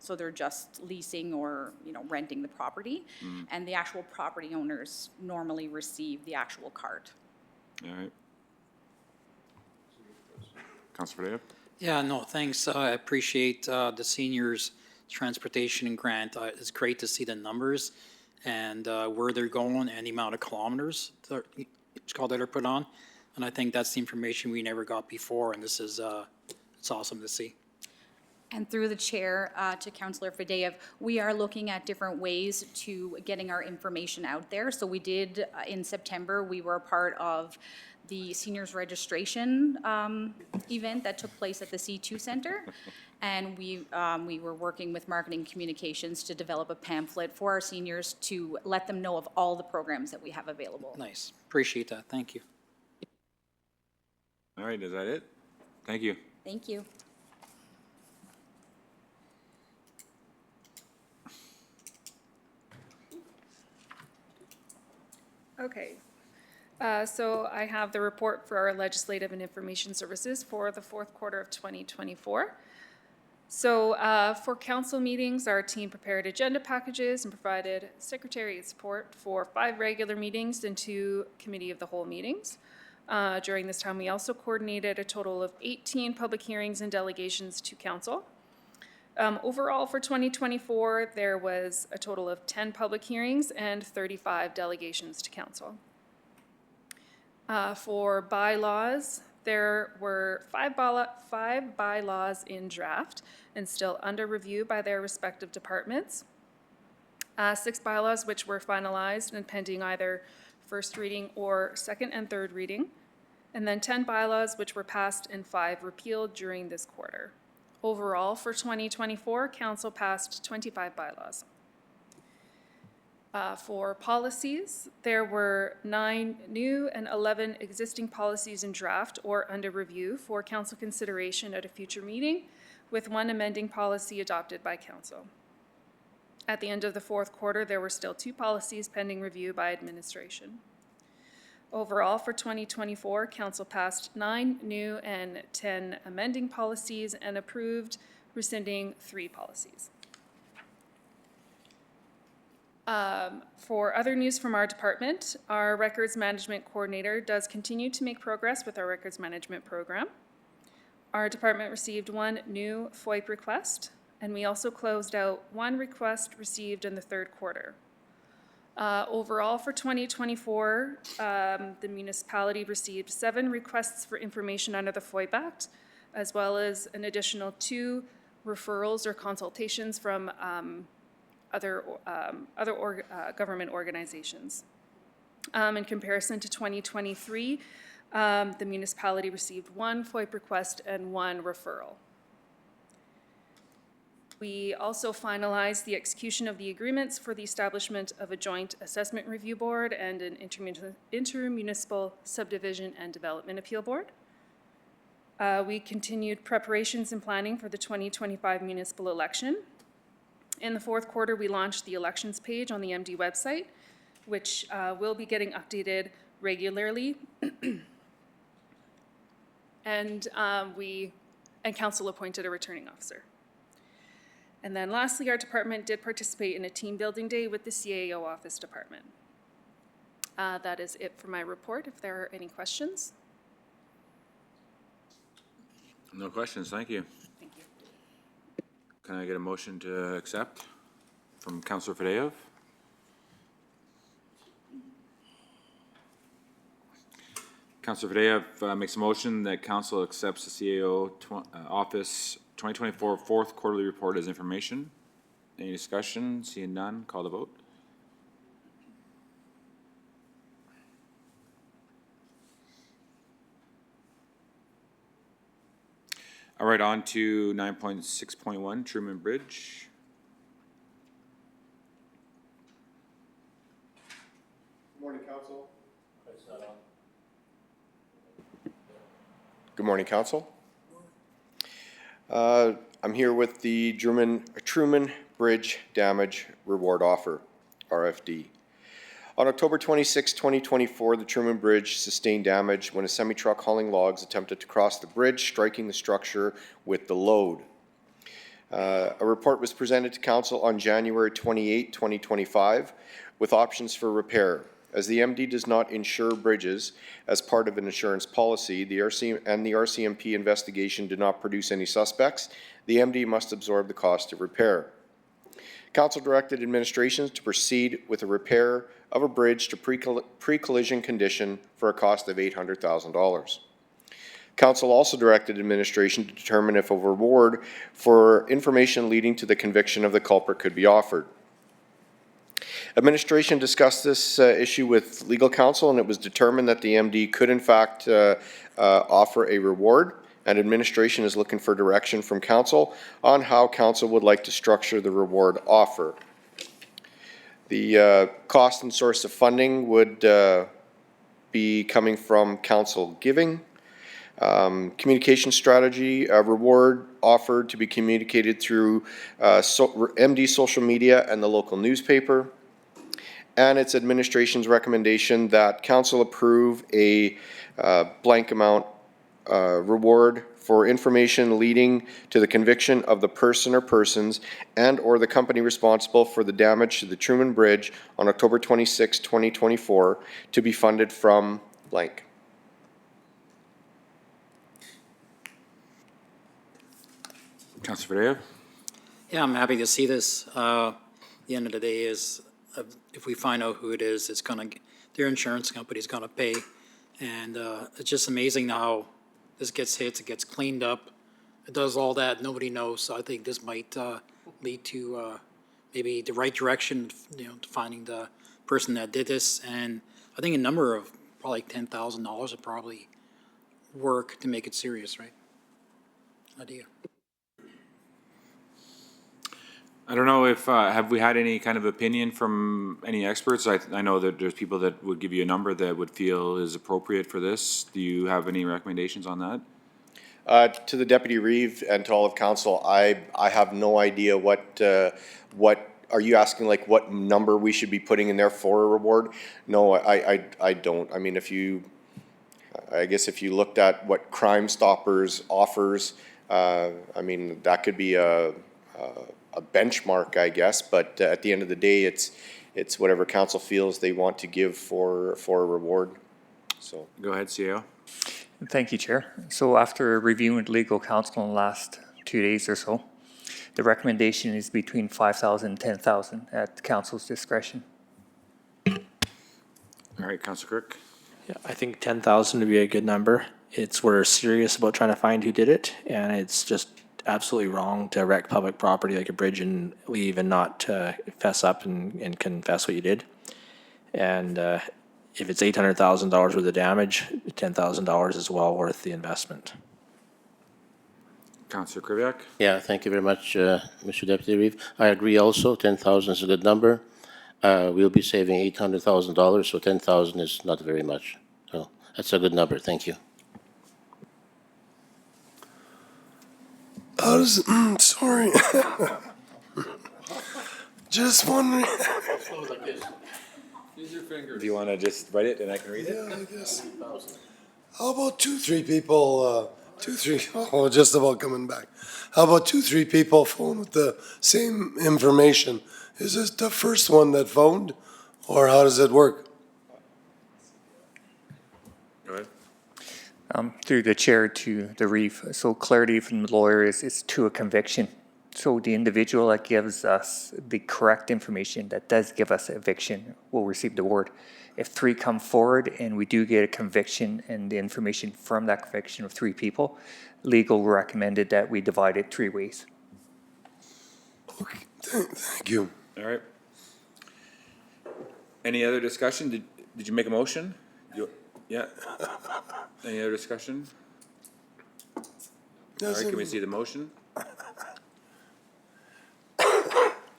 So they're just leasing or, renting the property. And the actual property owners normally receive the actual card. All right. Councilor Dave? Yeah, no, thanks. I appreciate the seniors' transportation and grant. It's great to see the numbers and where they're going and the amount of kilometers that they're put on. And I think that's the information we never got before, and this is it's awesome to see. And through the chair to Councillor Fadeev, we are looking at different ways to getting our information out there. So we did, in September, we were a part of the seniors registration event that took place at the C2 Center. And we were working with marketing communications to develop a pamphlet for our seniors to let them know of all the programs that we have available. Nice. Appreciate that. Thank you. All right, is that it? Thank you. Thank you. Okay. So I have the report for our Legislative and Information Services for the fourth quarter of 2024. So for council meetings, our team prepared agenda packages and provided secretariat support for 5 regular meetings and 2 committee of the whole meetings. During this time, we also coordinated a total of 18 public hearings and delegations to council. Overall, for 2024, there was a total of 10 public hearings and 35 delegations to council. For bylaws, there were 5 bylaws in draft and still under review by their respective departments. 6 bylaws which were finalized and pending either first reading or second and third reading. And then 10 bylaws which were passed and 5 repealed during this quarter. Overall, for 2024, council passed 25 bylaws. For policies, there were 9 new and 11 existing policies in draft or under review for council consideration at a future meeting, with 1 amending policy adopted by council. At the end of the fourth quarter, there were still 2 policies pending review by administration. Overall, for 2024, council passed 9 new and 10 amending policies and approved rescinding 3 policies. For other news from our department, our records management coordinator does continue to make progress with our records management program. Our department received 1 new FOIP request, and we also closed out 1 request received in the third quarter. Overall, for 2024, the municipality received 7 requests for information under the FOIP Act, as well as an additional 2 referrals or consultations from other government organizations. In comparison to 2023, The municipality received 1 FOIP request and 1 referral. We also finalized the execution of the agreements for the establishment of a joint assessment review board and an intermunicipal subdivision and development appeal board. We continued preparations and planning for the 2025 municipal election. In the fourth quarter, we launched the elections page on the MD website, which will be getting updated regularly. And council appointed a returning officer. And then lastly, our department did participate in a team building day with the CAO office department. That is it for my report. If there are any questions. No questions, thank you. Thank you. Can I get a motion to accept from Councillor Fadeev? Councillor Fadeev makes a motion that council accepts the CAO office 2024 fourth quarterly report as information. Any discussion? Seeing none, call the vote. All right, on to 9.6.1, Truman Bridge. Good morning, Council. Good morning, Council. I'm here with the Truman Bridge Damage Reward Offer, RFD. On October 26, 2024, the Truman Bridge sustained damage when a semi-truck hauling logs attempted to cross the bridge, striking the structure with the load. A report was presented to Council on January 28, 2025, with options for repair. As the MD does not insure bridges as part of an insurance policy, the RCMP investigation did not produce any suspects. The MD must absorb the cost of repair. Council directed administrations to proceed with a repair of a bridge to pre-collision condition for a cost of $800,000. Council also directed administration to determine if a reward for information leading to the conviction of the culprit could be offered. Administration discussed this issue with legal counsel, and it was determined that the MD could in fact offer a reward, and administration is looking for direction from council on how council would like to structure the reward offer. The cost and source of funding would be coming from council giving. Communication strategy, a reward offered to be communicated through MD social media and the local newspaper. And its administration's recommendation that council approve a blank amount reward for information leading to the conviction of the person or persons and or the company responsible for the damage to the Truman Bridge on October 26, 2024 to be funded from blank. Councillor Fadeev? Yeah, I'm happy to see this. The end of the day is, if we find out who it is, it's gonna, their insurance company's gonna pay. And it's just amazing how this gets hit, it gets cleaned up, it does all that, nobody knows. So I think this might lead to maybe the right direction, you know, to finding the person that did this. And I think a number of probably $10,000 would probably work to make it serious, right? Idea. I don't know if, have we had any kind of opinion from any experts? I know that there's people that would give you a number that would feel is appropriate for this. Do you have any recommendations on that? To the Deputy Reeve and to all of council, I have no idea what are you asking, like what number we should be putting in there for a reward? No, I don't. I mean, I guess if you looked at what Crime Stoppers offers, I mean, that could be a benchmark, I guess, but at the end of the day, it's whatever council feels they want to give for a reward. So go ahead, CAO. Thank you, Chair. So after reviewing with legal counsel in the last 2 days or so, the recommendation is between $5,000 and $10,000 at council's discretion. All right, Councillor Kirk. Yeah, I think 10,000 would be a good number. We're serious about trying to find who did it, and it's just absolutely wrong to wreck public property like a bridge and leave and not fess up and confess what you did. And if it's $800,000 worth of damage, $10,000 is well worth the investment. Councillor Kubiak? Yeah, thank you very much, Mr. Deputy Reeve. I agree also, 10,000 is a good number. We'll be saving $800,000, so 10,000 is not very much. So that's a good number, thank you. How does, sorry. Just wondering. Use your fingers. Do you want to just write it and I can read it? Yeah, I guess. How about 2-3 people, 2-3, oh, just about coming back. How about 2-3 people phone with the same information? Is this the first one that phoned, or how does it work? Go ahead. Through the chair to the Reeve. So clarity from the lawyer is to a conviction. So the individual that gives us the correct information that does give us eviction will receive the award. If 3 come forward and we do get a conviction and the information from that conviction of 3 people, legal recommended that we divide it 3 ways. Okay, thank you. All right. Any other discussion? Did you make a motion? Yeah. Any other discussion? All right, can we see the motion?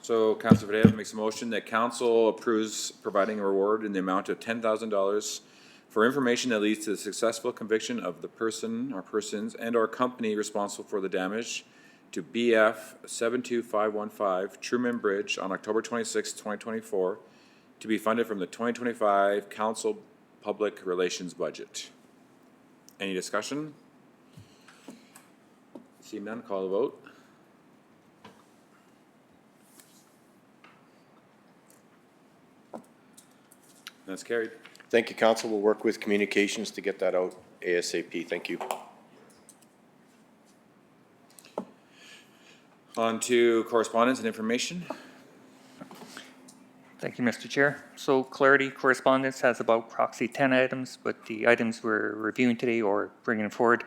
So Councilor Vadea makes a motion that council approves providing a reward in the amount of $10,000 for information that leads to the successful conviction of the person or persons and or company responsible for the damage to BF 72515 Truman Bridge on October 26, 2024, to be funded from the 2025 Council Public Relations Budget. Any discussion? Seeing none, call the vote. That's carried. Thank you, council. We'll work with communications to get that out ASAP. Thank you. On to correspondence and information. Thank you, Mr. Chair. So clarity correspondence has about approximately 10 items, but the items we're reviewing today or bringing forward,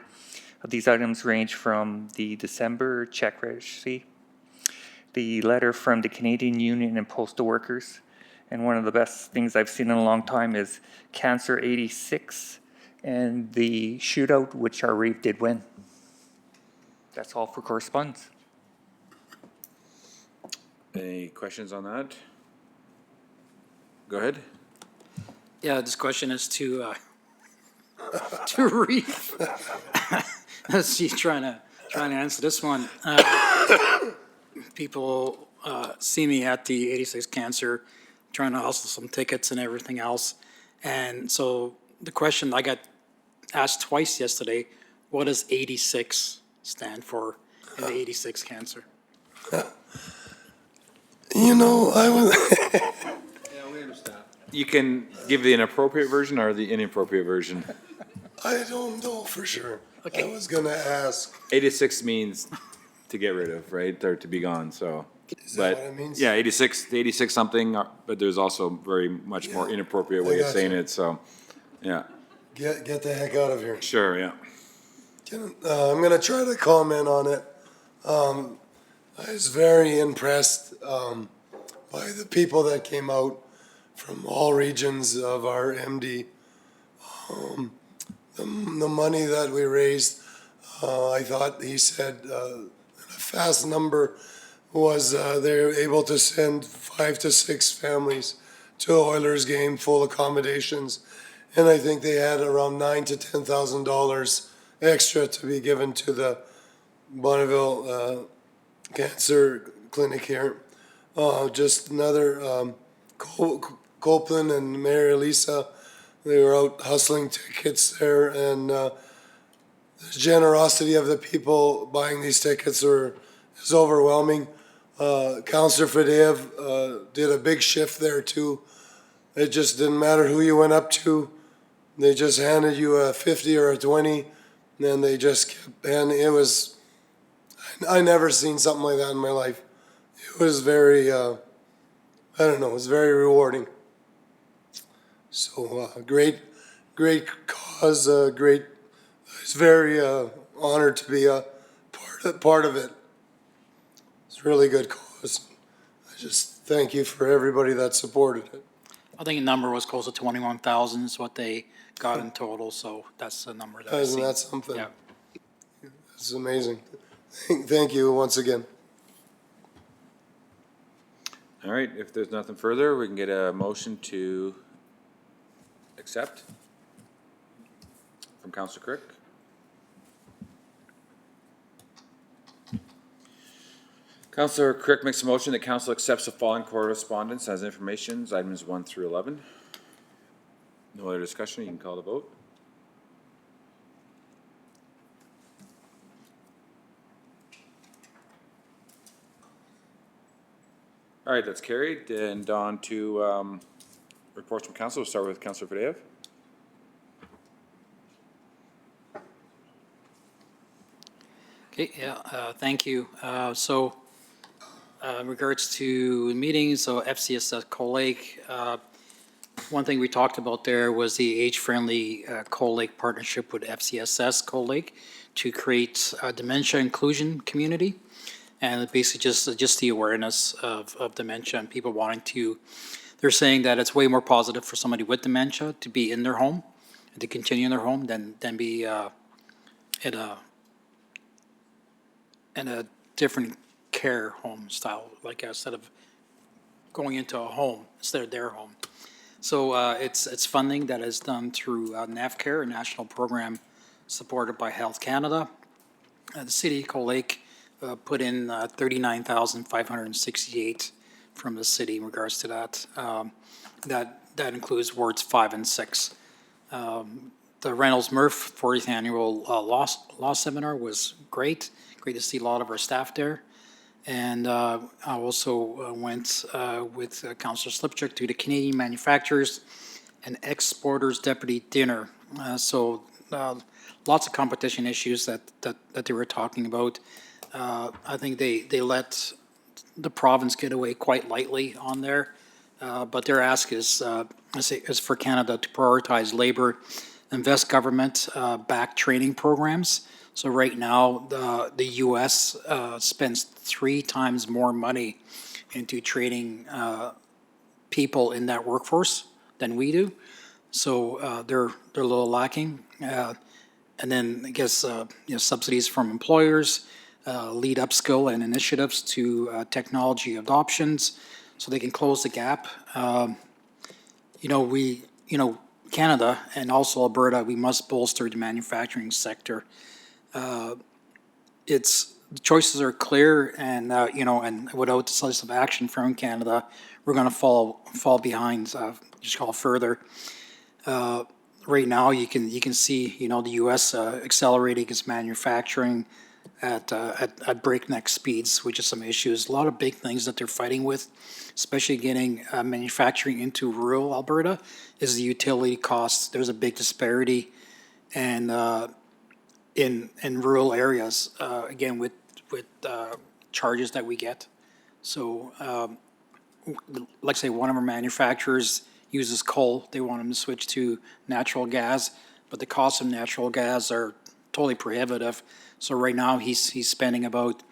these items range from the December check registry, the letter from the Canadian Union and Postal Workers, and one of the best things I've seen in a long time is Cancer 86 and the shootout, which our Reeve did win. That's all for correspondence. Any questions on that? Go ahead. Yeah, this question is to Reeve. Let's see, trying to answer this one. People see me at the 86 Cancer, trying to hustle some tickets and everything else. And so the question I got asked twice yesterday, what does 86 stand for in the 86 Cancer? You know, I was. Yeah, we understand. You can give the inappropriate version or the inappropriate version. I don't know for sure. Okay. I was gonna ask. 86 means to get rid of, right, or to be gone, so. Is that what it means? Yeah, 86 something, but there's also very much more inappropriate way of saying it, so, yeah. Get the heck out of here. Sure, yeah. I'm gonna try to comment on it. I was very impressed by the people that came out from all regions of our MD. The money that we raised, I thought he said a fast number was they were able to send 5 to 6 families to the Oilers game, full accommodations, and I think they had around $9,000 to $10,000 extra to be given to the Bonneville Cancer Clinic here. Just another Copeland and Mary Elisa, they were out hustling tickets there, and the generosity of the people buying these tickets is overwhelming. Councillor Fadeev did a big shift there too. It just didn't matter who you went up to. They just handed you a 50 or a 20, and then they just kept, and it was, I never seen something like that in my life. It was very, I don't know, it was very rewarding. So, great cause, I was very honored to be a part of it. It's a really good cause. I just thank you for everybody that supported it. I think the number was close to 21,000 is what they got in total, so that's the number that I Isn't see. that something? Yeah. This is amazing. Thank you once again. All right, if there's nothing further, we can get a motion to accept from Councillor Crick. Councillor Crick makes a motion that council accepts the following correspondence as information, items 1 through 11. No other discussion, you can call the vote. All right, that's carried, and on to reports from council. We'll start with Councillor Fadeev. Okay, thank you. In regards to meetings, so FCSS Coal Lake, one thing we talked about there was the age-friendly Coal Lake partnership with FCSS Coal Lake to create a dementia inclusion community. And basically just the awareness of dementia and people wanting to, they're saying that it's way more positive for somebody with dementia to be in their home and to continue in their home than be in a different care home style, like instead of going into a home, instead of their home. So it's funding that is done through NAFCare, a national program supported by Health Canada. The city of Coal Lake put in $39,568 from the city in regards to that. That includes wards 5 and 6. The Reynolds Murph 40th annual law seminar was great. Great to see a lot of our staff there. And I also went with Councillor Slipchuk to the Canadian Manufacturers and Exporters Deputy Dinner. Lots of competition issues that they were talking about. I think they let the province get away quite lightly on there, but their ask is for Canada to prioritize labor, invest government-backed training programs. So right now, the U.S. Spends 3 times more money into training people in that workforce than we do. So they're a little lacking. And then I guess subsidies from employers, lead upskill and initiatives to technology adoptions, so they can close the gap. Canada and also Alberta, we must bolster the manufacturing sector. The choices are clear, and and without decisive action from Canada, we're going to fall behind. Just call further. Right now, you can see the U.S. accelerating its manufacturing at breakneck speeds, which is some issues. A lot of big things that they're fighting with, especially getting manufacturing into rural Alberta, is the utility costs. There's a big disparity, and in rural areas, again with charges that we get. So, like say, one of our manufacturers uses coal. They want them to switch to natural gas, but the costs of natural gas are totally prohibitive. So right now he's spending about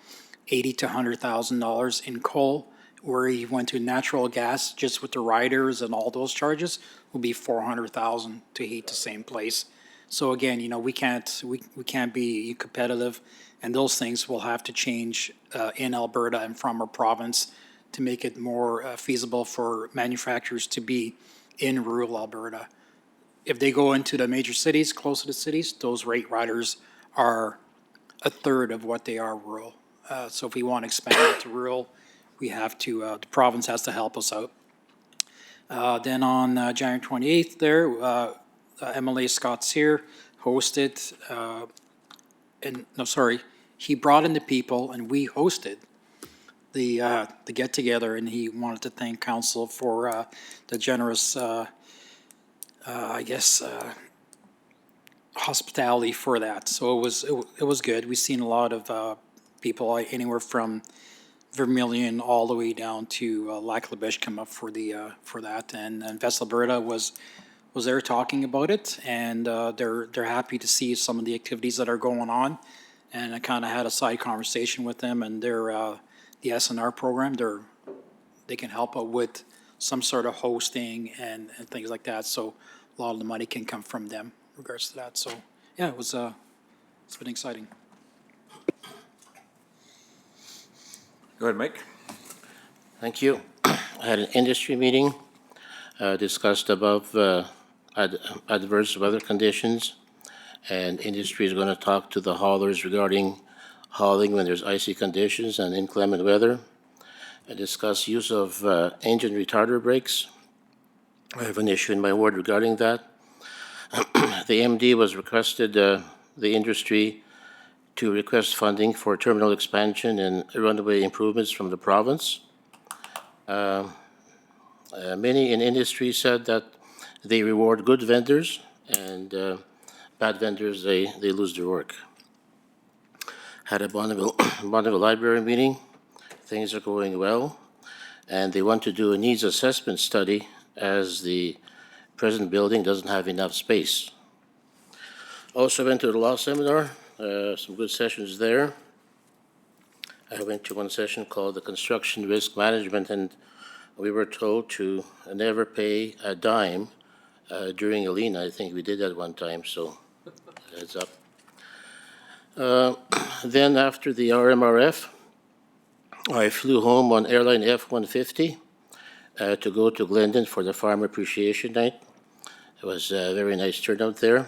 $80,000 to $100,000 in coal, where he went to natural gas just with the riders and all those charges will be $400,000 to heat the same place. So again, we can't be competitive, and those things will have to change in Alberta and from our province to make it more feasible for manufacturers to be in rural Alberta. If they go into the major cities, close to the cities, those rate riders are a third of what they are rural. So if we want to expand it to rural, we have to, the province has to help us out. Then on January 28th there, MLA Scott Sear hosted, he brought in the people and we hosted the get-together, and he wanted to thank council for the generous, hospitality for that. So it was good. We've seen a lot of people, anywhere from Vermilion all the way down to Lac La Biche come up for that, and West Alberta was there talking about it, and they're happy to see some of the activities that are going on. And I kind of had a side conversation with them, and they're the SNR program. They can help out with some sort of hosting and things like that. So a lot of the money can come from them in regards to that. So, yeah, it's been exciting. Go ahead, Mike. Thank you. I had an industry meeting, discussed above adverse weather conditions, and industry is going to talk to the haulers regarding hauling when there's icy conditions and inclement weather. I discussed use of engine retarder brakes. I have an issue in my ward regarding that. The MD was requested, the industry, to request funding for terminal expansion and runway improvements from the province. Many in industry said that they reward good vendors, and bad vendors, they lose their work. Had a Bonneville Library meeting. Things are going well, and they want to do a needs assessment study as the present building doesn't have enough space. Also went to the law seminar, some good sessions there. I went to one session called the Construction Risk Management, and we were told to never pay a dime during Alina. I think we did that one time, so heads up. Then after the RMRF, I flew home on airline F-150 to go to Glendon for the Farm Appreciation Night. It was a very nice turnout there.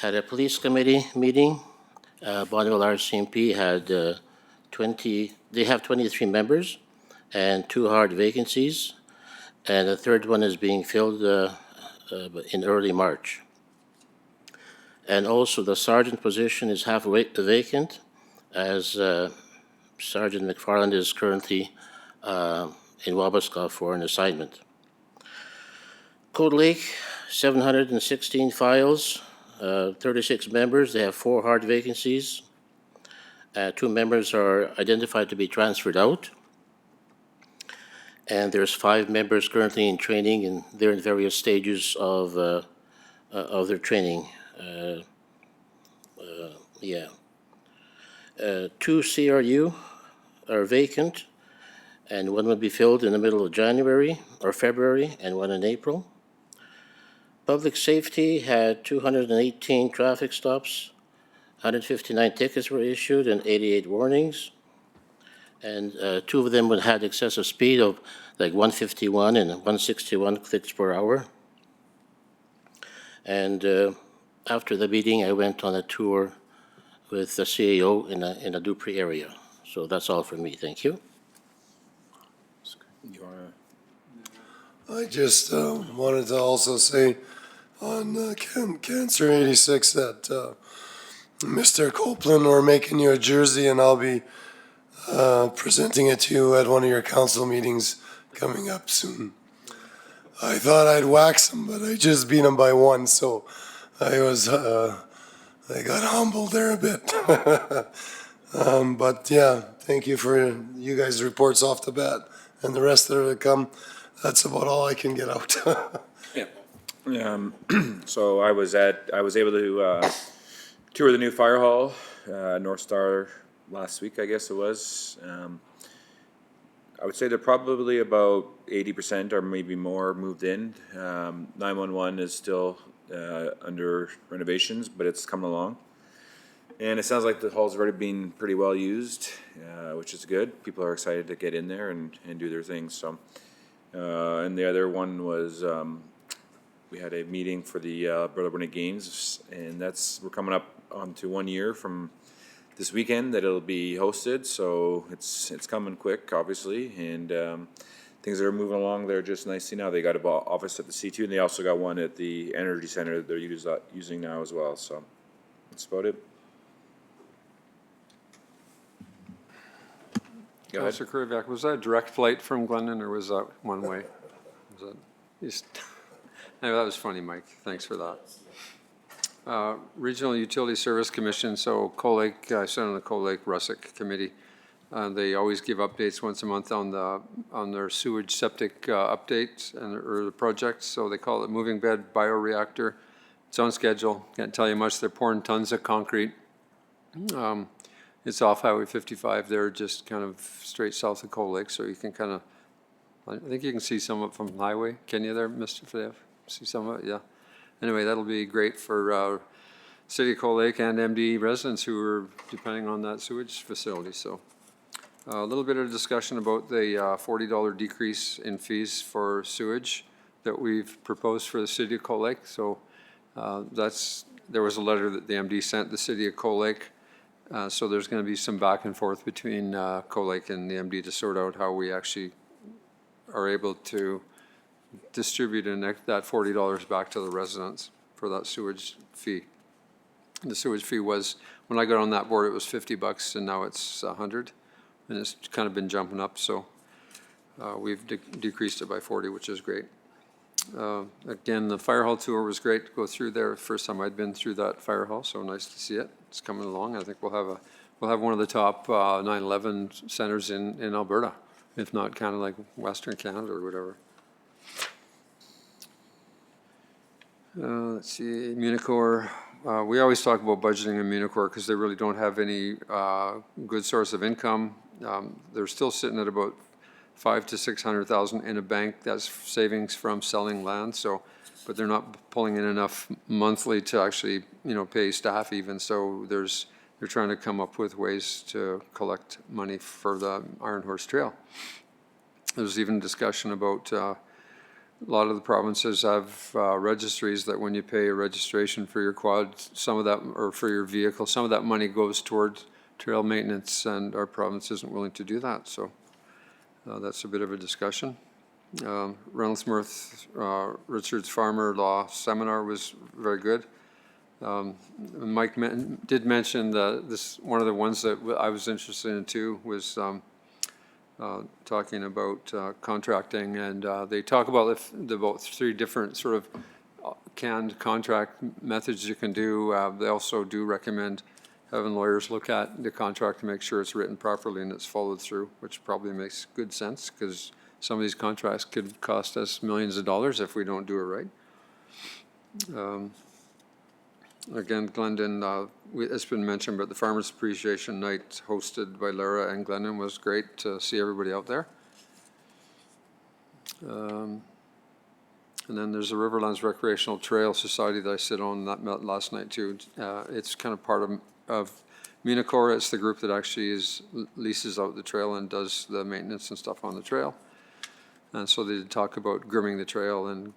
Had a police committee meeting. Bonneville RCMP had they have 23 members and 2 hard vacancies, and the third one is being filled in early March. And also the sergeant position is half vacant, as Sergeant McFarland is currently in Wabasca for an assignment. Code Lake, 716 files, 36 members. They have 4 hard vacancies. 2 members are identified to be transferred out. And there's 5 members currently in training, and they're in various stages of their training. 2 CRU are vacant, and 1 will be filled in the middle of January or February, and 1 in April. Public safety had 218 traffic stops, 159 tickets were issued, and 88 warnings. And 2 of them had excessive speed of like 151 and 161 clicks per hour. And after the meeting, I went on a tour with the CAO in the Dupree area. So that's all from me. Thank you. I just wanted to also say on Cancer 86 that Mr. Copeland, we're making you a jersey, and I'll be presenting it to you at one of your council meetings coming up soon. I thought I'd wax him, but I just beat him by 1, so I got humbled there a bit. But yeah, thank you for you guys' reports off the bat, and the rest that are to come. That's about all I can get out. So I was able to tour the new fire hall, North Star, last week, I guess it was. I would say they're probably about 80% or maybe more moved in. 911 is still under renovations, but it's coming along. And it sounds like the hall's already been pretty well used, which is good. People are excited to get in there and do their things. So, and the other one was we had a meeting for the Brother Games, and we're coming up onto 1 year from this weekend that it'll be hosted. So it's coming quick, obviously, and things are moving along there just nicely now. They got an office at the C2, and they also got one at the Energy Center that they're using now as well. So that's about it. Councilor Kuryvak, was that a direct flight from Glendon, or was that one way? Was that anyway, that was funny, Mike. Thanks for that. Regional Utility Service Commission, so Coal Lake, I sit on the Coal Lake Russack Committee. They always give updates once a month on their sewage septic updates or the projects. So they call it Moving Bed Bioreactor. It's on schedule. Can't tell you much. They're pouring tons of concrete. It's off Highway 55 there, just kind of straight south of Coal Lake, so you can kind of I think you can see some of it from the highway. Can you there, Mr. Fayette? See some of it? Yeah. Anyway, that'll be great for City of Cold Lake and MD residents who are depending on that sewage facility. So a little bit of discussion about the $40 decrease in fees for sewage that we've proposed for the City of Cold Lake. So there was a letter that the MD sent the City of Cold Lake. So there's going to be some back and forth between Cold Lake and the MD to sort out how we actually are able to distribute that $40 back to the residents for that sewage fee. The sewage fee was, when I got on that board, it was $50 and now it's 100, and it's kind of been jumping up. So we've decreased it by 40, which is great. Again, the fire hall tour was great to go through there. First time I'd been through that fire hall, so nice to see it. It's coming along. I think we'll have one of the top 9/11 centers in Alberta, if not kind of like Western Canada or whatever. Let's see, Municor. We always talk about budgeting in Municor because they really don't have any good source of income. They're still sitting at about $500,000 to $600,000 in a bank. That's savings from selling land. So, but they're not pulling in enough monthly to actually, pay staff even. So they're trying to come up with ways to collect money for the Iron Horse Trail. There was even discussion about a lot of the provinces have registries that when you pay a registration for your quad, some of that, or for your vehicle, some of that money goes towards trail maintenance, and our province isn't willing to do that. So that's a bit of a discussion. Reynolds-Mirth Richards Farmer Law Seminar was very good. Mike did mention that one of the ones that I was interested in too was talking about contracting, and they talk about about 3 different sort of canned contract methods you can do. They also do recommend having lawyers look at the contract to make sure it's written properly and it's followed through, which probably makes good sense because some of these contracts could cost us millions of dollars if we don't do it right. Again, Glendon, it's been mentioned, but the Farmers Appreciation Night hosted by Lara and Glendon was great to see everybody out there. And then there's the Riverlands Recreational Trail Society that I sit on that met last night too. It's kind of part of Municor. It's the group that actually leases out the trail and does the maintenance and stuff on the trail. And so they did talk about grooming the trail and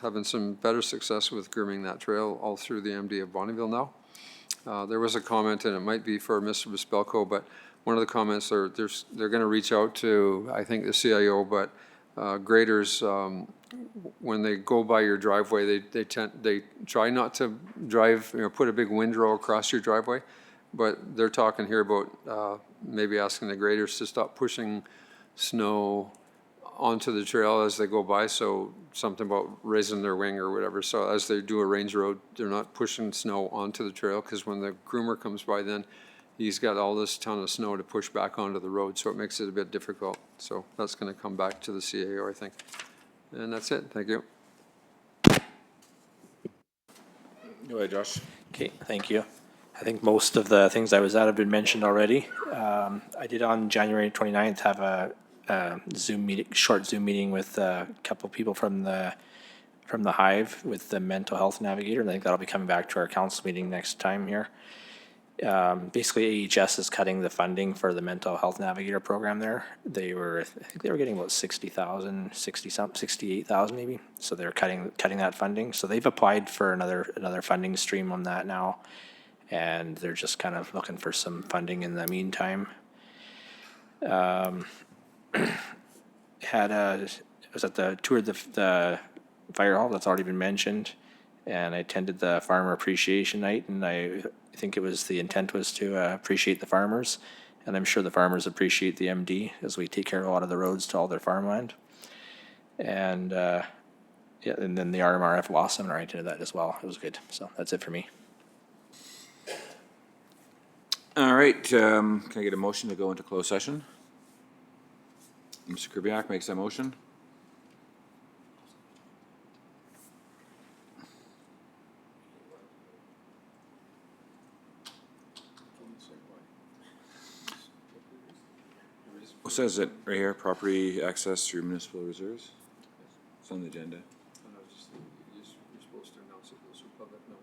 having some better success with grooming that trail all through the MD of Bonnyville now. There was a comment, and it might be for Mr. Bispelko, but one of the comments they're going to reach out to, I think, the CIO, but graders, when they go by your driveway, they try not to drive, put a big windrow across your driveway, but they're talking here about maybe asking the graders to stop pushing snow onto the trail as they go by, so something about raising their wing or whatever. So as they do a range road, they're not pushing snow onto the trail, because when the groomer comes by, then he's got all this ton of snow to push back onto the road, so it makes it a bit difficult. So that's going to come back to the CAO, I think. And that's it. Thank you. Go ahead, Josh. Okay, thank you. I think most of the things I was at have been mentioned already. I did on January 29th have a short Zoom meeting with a couple people from the Hive with the mental health navigator, and I think that'll be coming back to our council meeting next time here. Basically, AHS is cutting the funding for the mental health navigator program there. I think they were getting about 60,000, 68,000 maybe. So they're cutting that funding. So they've applied for another funding stream on that now, and they're just kind of looking for some funding in the meantime. Was at the tour of the fire hall that's already been mentioned, and I attended the Farmer Appreciation Night, and I think the intent was to appreciate the farmers, and I'm sure the farmers appreciate the MD as we take care of a lot of the roads to all their farmland. And and then the RMRF Law Seminar, I attended that as well. It was good. So that's it for me. All right, can I get a motion to go into closed session? Mr. Kubiak makes that motion. says it right here, property access through municipal reserves. It's on the agenda. You're supposed to announce it so public know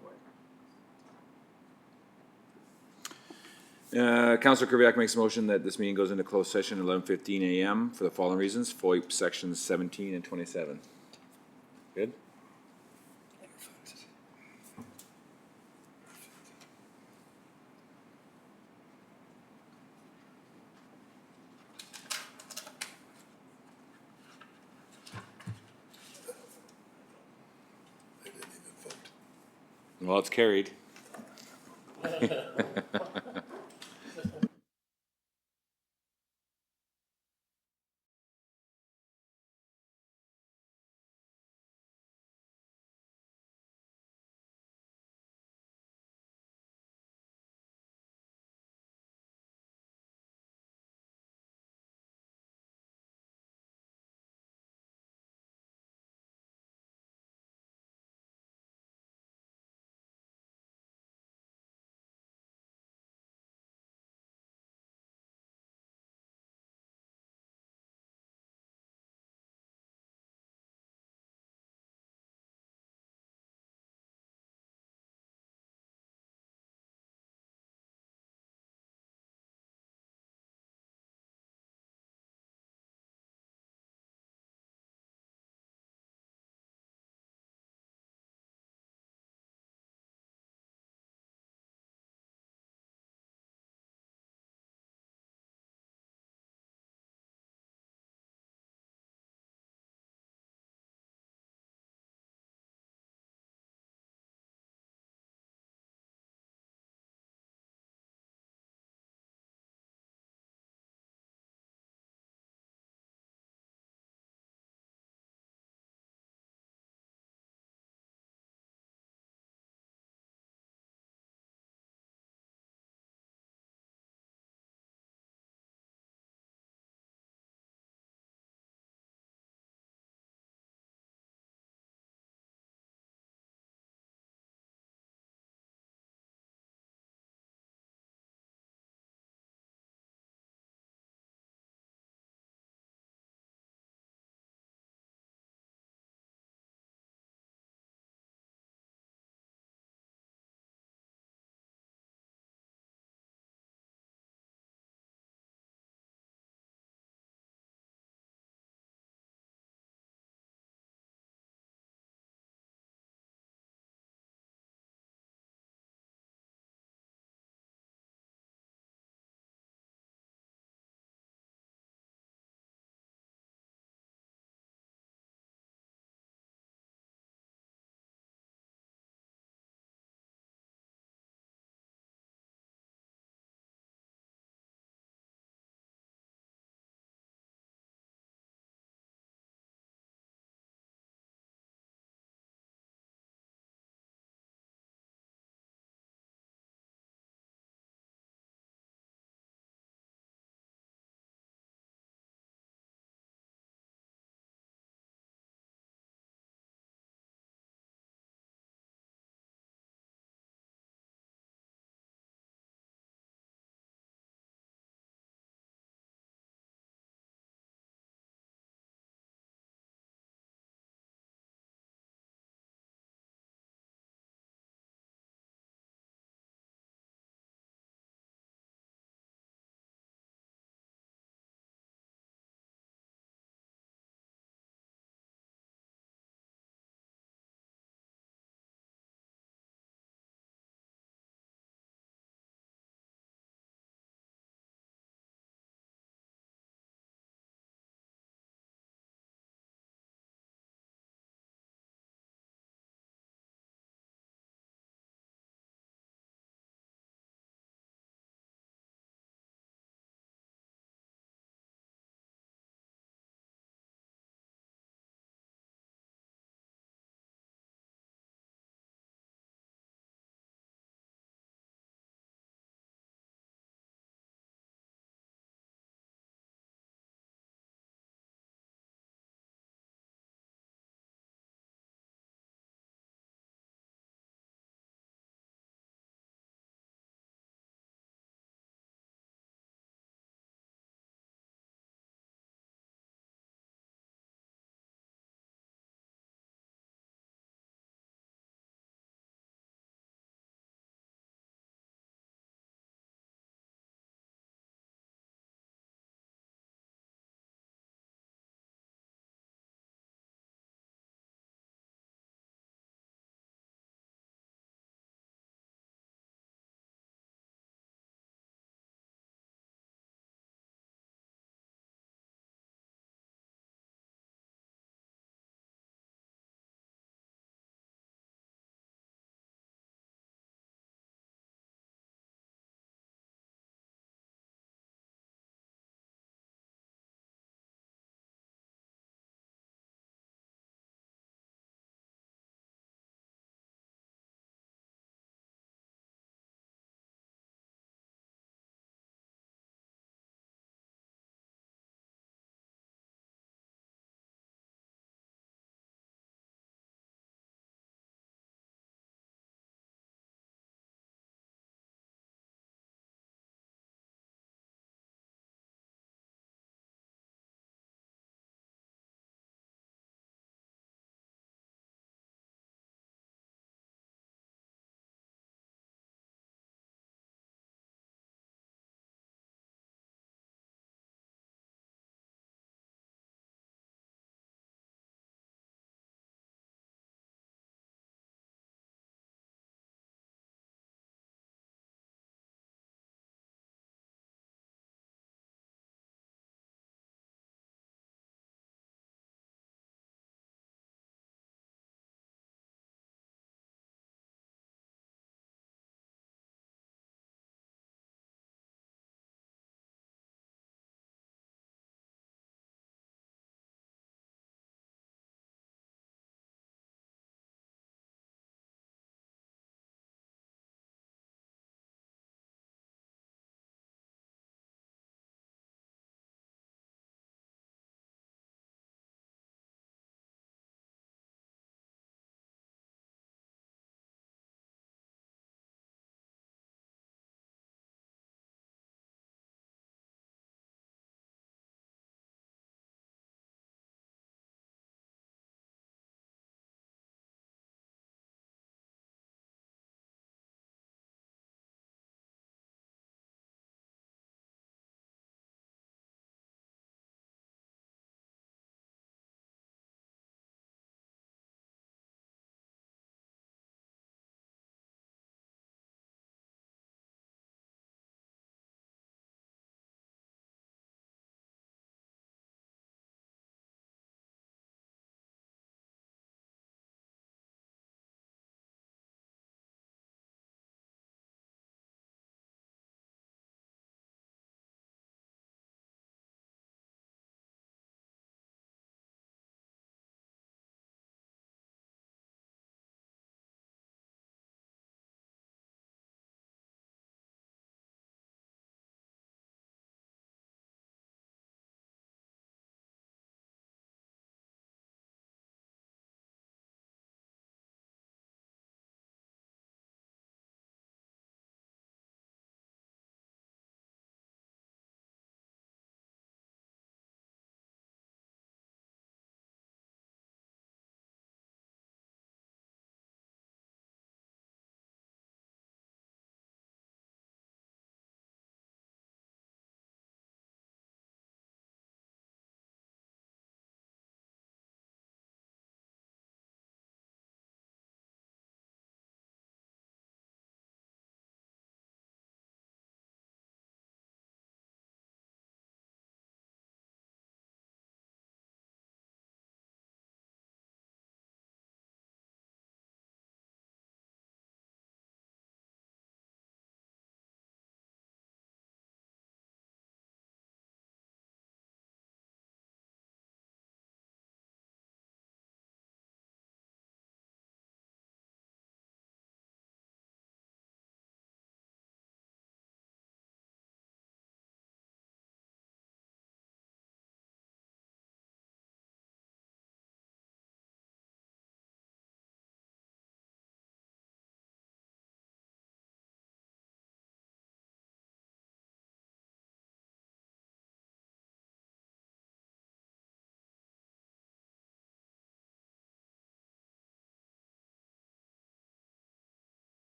why. Councilor Kubiak makes a motion that this meeting goes into closed session at 11:15 a.m. for the following reasons, FOIP sections 17 and 27. Good? Well, it's carried.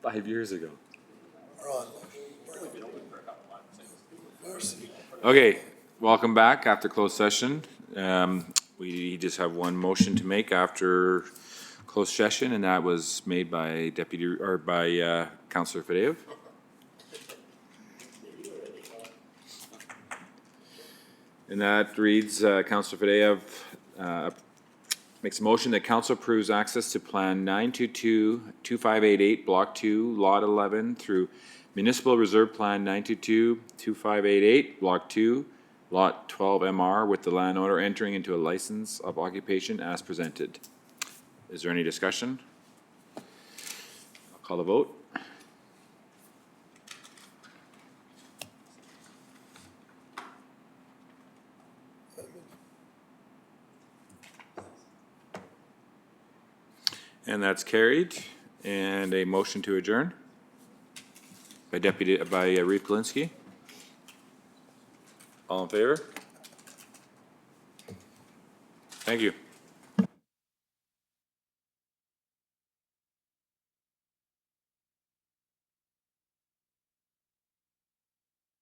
5 years ago. Okay, welcome back after closed session. We just have one motion to make after closed session, and that was made by Councillor Fadeev. And that reads, Councillor Fadeev makes a motion that council approves access to Plan 922-2588, Block 2, Lot 11, through Municipal Reserve Plan 922-2588, Block 2, Lot 12 MR, with the landowner entering into a license of occupation as presented. Is there any discussion? I'll call the vote. And that's carried. And a motion to adjourn by Reeve Polinsky. All in favor? Thank you.